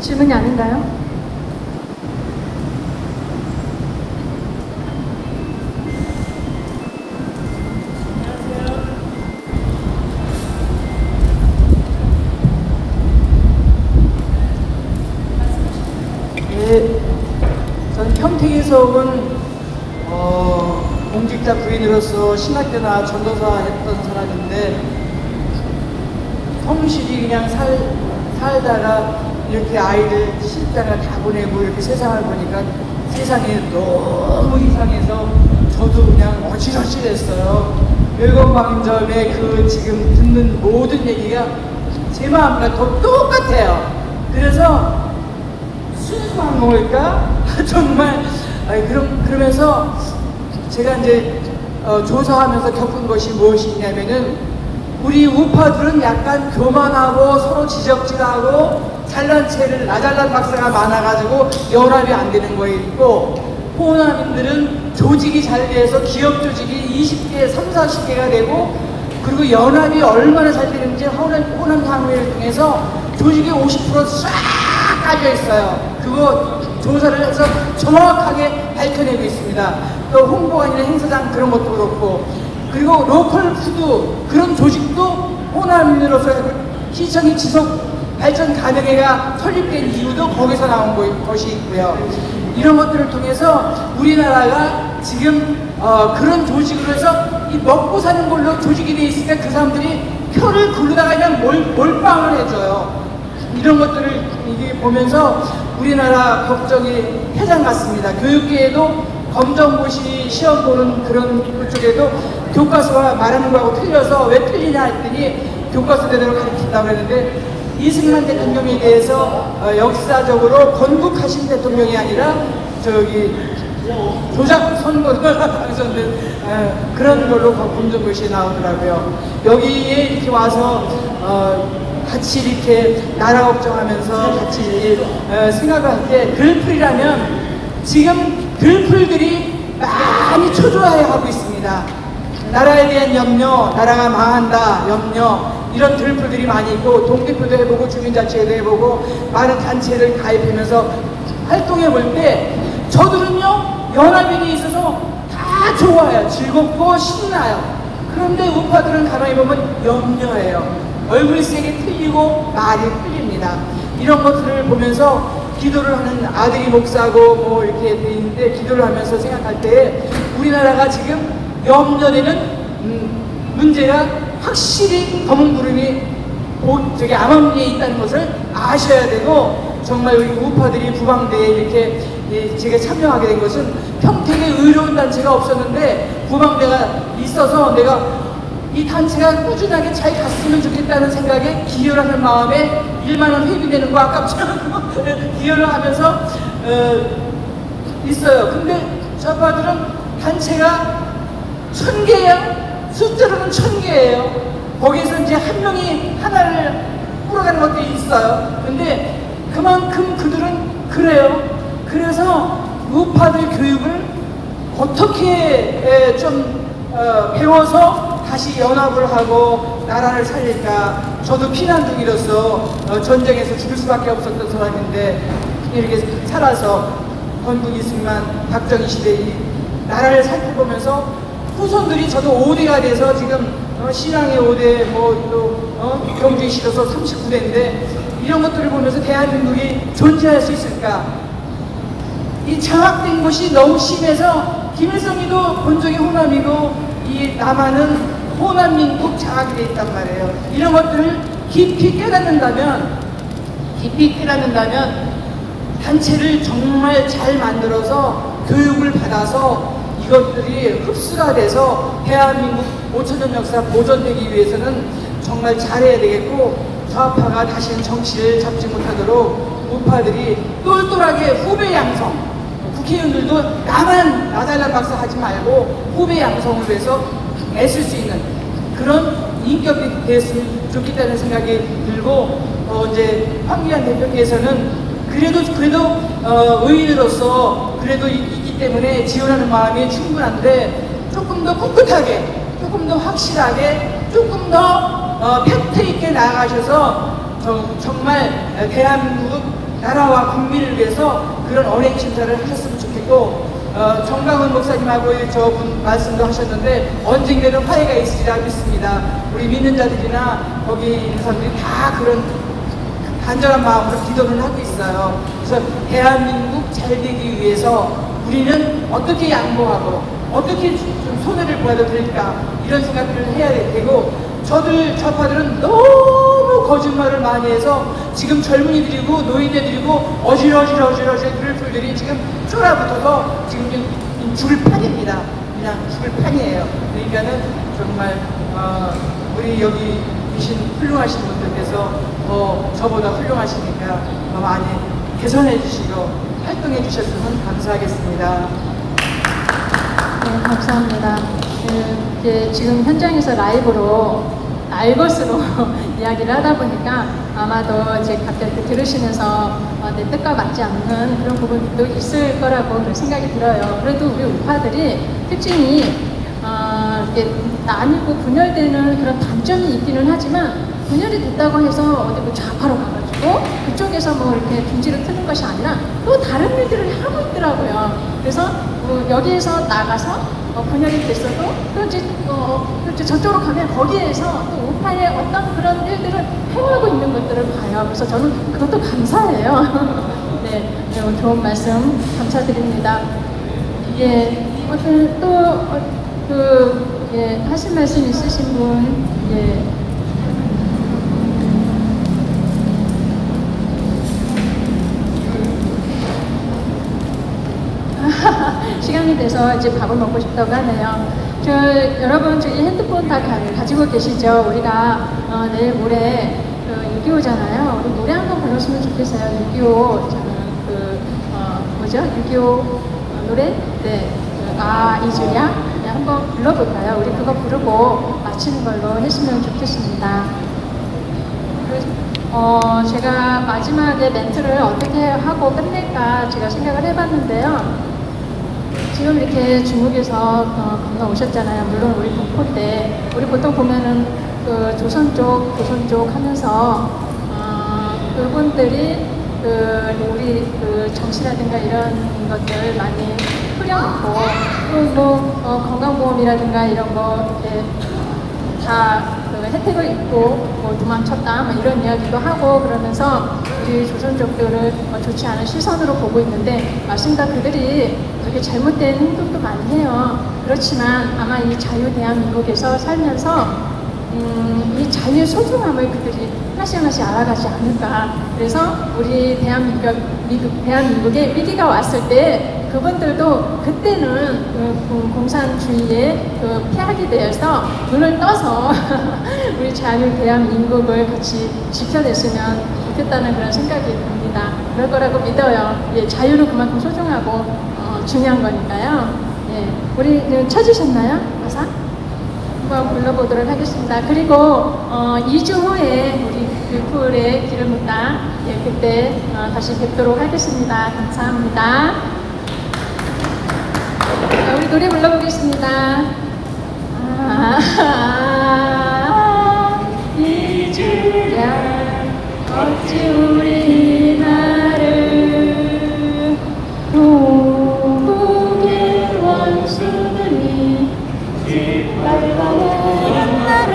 질문이 아닌가요? 네, 전 평택에서 온 공직자 부인으로서 신학교나 전도사 했던 사람인데 성실히 그냥 살다가 이렇게 아이들 실장을 다 보내고 이렇게 세상을 보니까 세상이 너무 이상해서 저도 그냥 어질어질했어요. 열건방점에 그 지금 듣는 모든 얘기가 제 마음과 똑같아요. 그래서 순수한 걸까? 정말 그러면서 제가 이제 조사하면서 겪은 것이 무엇이냐면은 우리 우파들은 약간 교만하고 서로 지적질하고 잘난 체를 나잘난 박사가 많아가지고 연합이 안 되는 거에 있고, 호남인들은 조직이 잘 돼서 기업 조직이 20개, 30, 40개가 되고, 그리고 연합이 얼마나 잘 되는지 호남 향후회를 통해서 조직이 50%싹 깔려 있어요. 그거 조사를 해서 정확하게 밝혀내고 있습니다. 또 홍보관이나 행사장 그런 것도 그렇고, 그리고 로컬 푸드 그런 조직도 호남인으로서 시청이 지속 발전 가능회가 설립된 이유도 거기서 나온 것이 있고요. 이런 것들을 통해서 우리나라가 지금 그런 조직으로 해서 이 먹고 사는 걸로 조직이 돼 있으니까 그 사람들이 표를 굴르다가 그냥 몰빵을 해줘요. 이런 것들을 이게 보면서 우리나라 걱정이 해장 같습니다. 교육계에도 검정고시 시험 보는 그런 쪽에도 교과서와 말하는 거하고 틀려서 왜 틀리냐 했더니 교과서대로 가르친다고 했는데, 이승만 대통령에 대해서 역사적으로 건국하신 대통령이 아니라 조작 선거를 하셨는 그런 걸로 검정고시에 나오더라고요. 여기에 이렇게 와서 같이 이렇게 나라 걱정하면서 같이 생각할 때 글풀이라면 지금 들풀들이 많이 초조해하고 있습니다. 나라에 대한 염려, 나라가 망한다 염려, 이런 들풀들이 많이 있고 동대표도 해보고 주민자치회도 해보고 많은 단체를 가입하면서 활동해 볼 때 저들은요 연합인이 있어서 다 좋아요. 즐겁고 신나요. 그런데 우파들은 가만히 보면 염려해요. 얼굴색이 틀리고 말이 틀립니다. 이런 것들을 보면서 기도를 하는 아들이 목사고 뭐 이렇게 돼 있는데 기도를 하면서 생각할 때 우리나라가 지금 염려되는 문제가 확실히 검은 구름이 저기 암암리에 있다는 것을 아셔야 되고, 정말 우리 우파들이 부방대에 이렇게 제가 참여하게 된 것은 평택에 의료원 단체가 없었는데 부방대가 있어서 내가 이 단체가 꾸준하게 잘 갔으면 좋겠다는 생각에 기여를 하는 마음에 1만 원 회비되는 거 아깝지 않고 기여를 하면서 있어요. 근데 좌파들은 단체가 1000개예요. 숫자로는 1000개예요. 거기서 이제 한 명이 하나를 꾸려가는 것들이 있어요. 근데 그만큼 그들은 그래요. 그래서 우파들 교육을 어떻게 좀 배워서 다시 연합을 하고 나라를 살릴까. 저도 피난중이로서 전쟁에서 죽을 수밖에 없었던 사람인데 이렇게 살아서 건국 이승만 박정희 시대 이 나라를 살펴보면서 후손들이 저도 5대가 돼서 지금 신앙의 5대 뭐또 경주시로서 39대인데 이런 것들을 보면서 대한민국이 존재할 수 있을까. 이 장악된 것이 너무 심해서 김일성이도 본적이 호남이고 이 남한은 호남민국 장악이 돼 있단 말이에요. 이런 것들을 깊이 깨닫는다면 단체를 정말 잘 만들어서 교육을 받아서 이것들이 흡수가 돼서 대한민국 5천년 역사 보존되기 위해서는 정말 잘해야 되겠고, 좌파가 다시는 정치를 잡지 못하도록 우파들이 똘똘하게 후배 양성, 국회의원들도 나만 나잘난 박사 하지 말고 후배 양성을 위해서 애쓸 수 있는 그런 인격이 됐으면 좋겠다는 생각이 들고, 이제 황교안 대표께서는 그래도 의인으로서 그래도 있기 때문에 지원하는 마음이 충분한데 조금 더 꿋꿋하게, 조금 더 확실하게, 조금 더 팩트 있게 나아가셔서 정말 대한민국 나라와 국민을 위해서 그런 언행 심사를 하셨으면 좋겠고, 정강훈 목사님하고 저분 말씀도 하셨는데 언젠가는 화해가 있으리라 믿습니다. 우리 믿는 자들이나 거기 있는 사람들이 다 그런 간절한 마음으로 기도를 하고 있어요. 그래서 대한민국 잘 되기 위해서 우리는 어떻게 양보하고 어떻게 좀 손해를 보아도 될까, 이런 생각들을 해야 되고, 좌파들은 너무 거짓말을 많이 해서 지금 젊은이들이고 노인네들이고 어지러질 들풀들이 지금 쫄아붙어서 지금 좀 죽을 판입니다. 그냥 죽을 판이에요. 그러니까는 정말 우리 여기 계신 훌륭하신 분들께서 저보다 훌륭하시니까 더 많이 개선해 주시고 활동해 주셨으면 감사하겠습니다. 네, 감사합니다. 이제 지금 현장에서 라이브로 날것으로 이야기를 하다 보니까 아마도 이제 갑자기 들으시면서 내 뜻과 맞지 않는 그런 부분도 있을 거라고 생각이 들어요. 그래도 우리 우파들이 특징이 이렇게 나뉘고 분열되는 그런 단점이 있기는 하지만, 분열이 됐다고 해서 어디 뭐 좌파로 가가지고 그쪽에서 뭐 이렇게 둥지를 트는 것이 아니라 또 다른 일들을 하고 있더라고요. 그래서 여기에서 나가서 분열이 됐어도 또 이제 저쪽으로 가면 거기에서 또 우파의 어떤 그런 일들을 행하고 있는 것들을 봐요. 그래서 저는 그것도 감사해요. 네, 오늘 좋은 말씀 감사드립니다. 예, 하실 말씀 있으신 분, 예. 시간이 돼서 이제 밥을 먹고 싶다고 하네요. 여러분 저희 핸드폰 다 가지고 계시죠? 우리가 내일 모레 6.25잖아요. 우리 노래 한번 불렀으면 좋겠어요. 6.25 뭐죠? 6.25 노래? 네. 이주야? 네, 한번 불러볼까요? 우리 그거 부르고 마치는 걸로 했으면 좋겠습니다. 제가 마지막에 멘트를 어떻게 하고 끝낼까 제가 생각을 해봤는데요. 지금 이렇게 중국에서 건너오셨잖아요. 물론 우리 동포인데 우리 보통 보면은 그 조선 쪽 하면서 그분들이 우리 정치라든가 이런 것들 많이 흐려놓고 또 건강보험이라든가 이런 거 다 혜택을 입고 도망쳤다 이런 이야기도 하고 그러면서 우리 조선족들을 좋지 않은 시선으로 보고 있는데 맞습니다. 그들이 그렇게 잘못된 행동도 많이 해요. 그렇지만 아마 이 자유 대한민국에서 살면서 이 자유의 소중함을 그들이 하나씩 알아가지 않을까. 그래서 우리 대한민국에 위기가 왔을 때 그분들도 그때는 공산주의에 폐하게 되어서 눈을 떠서 우리 자유 대한민국을 같이 지켜냈으면 좋겠다는 그런 생각이 듭니다. 그럴 거라고 믿어요. 예, 자유는 그만큼 소중하고 중요한 거니까요. 예, 우리 찾으셨나요? 가사? 한번 불러보도록 하겠습니다. 그리고 2주 후에 우리 풀에 길을 묻다 그때 다시 뵙도록 하겠습니다. 감사합니다. 자, 우리 노래 불러보겠습니다. 잊으랴 어찌 우리나를 동북의 원수들이 짓밟아오는 나를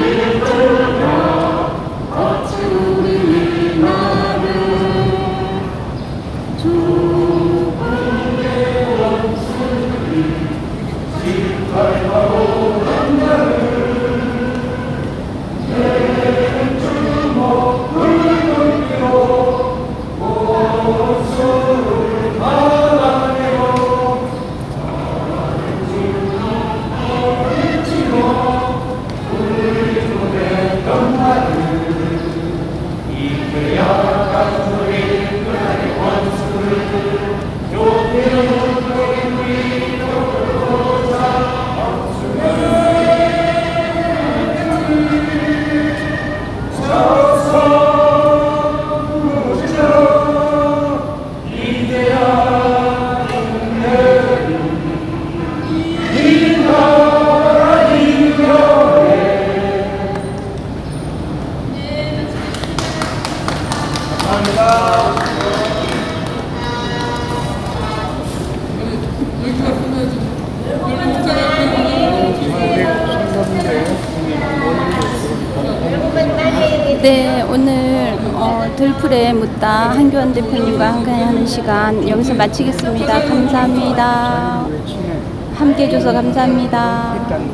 잊으랴 어찌 우리나를 네, 오늘 들풀에 묻다 한교안 대표님과 함께하는 시간 여기서 마치겠습니다. 감사합니다. 함께 해줘서 감사합니다.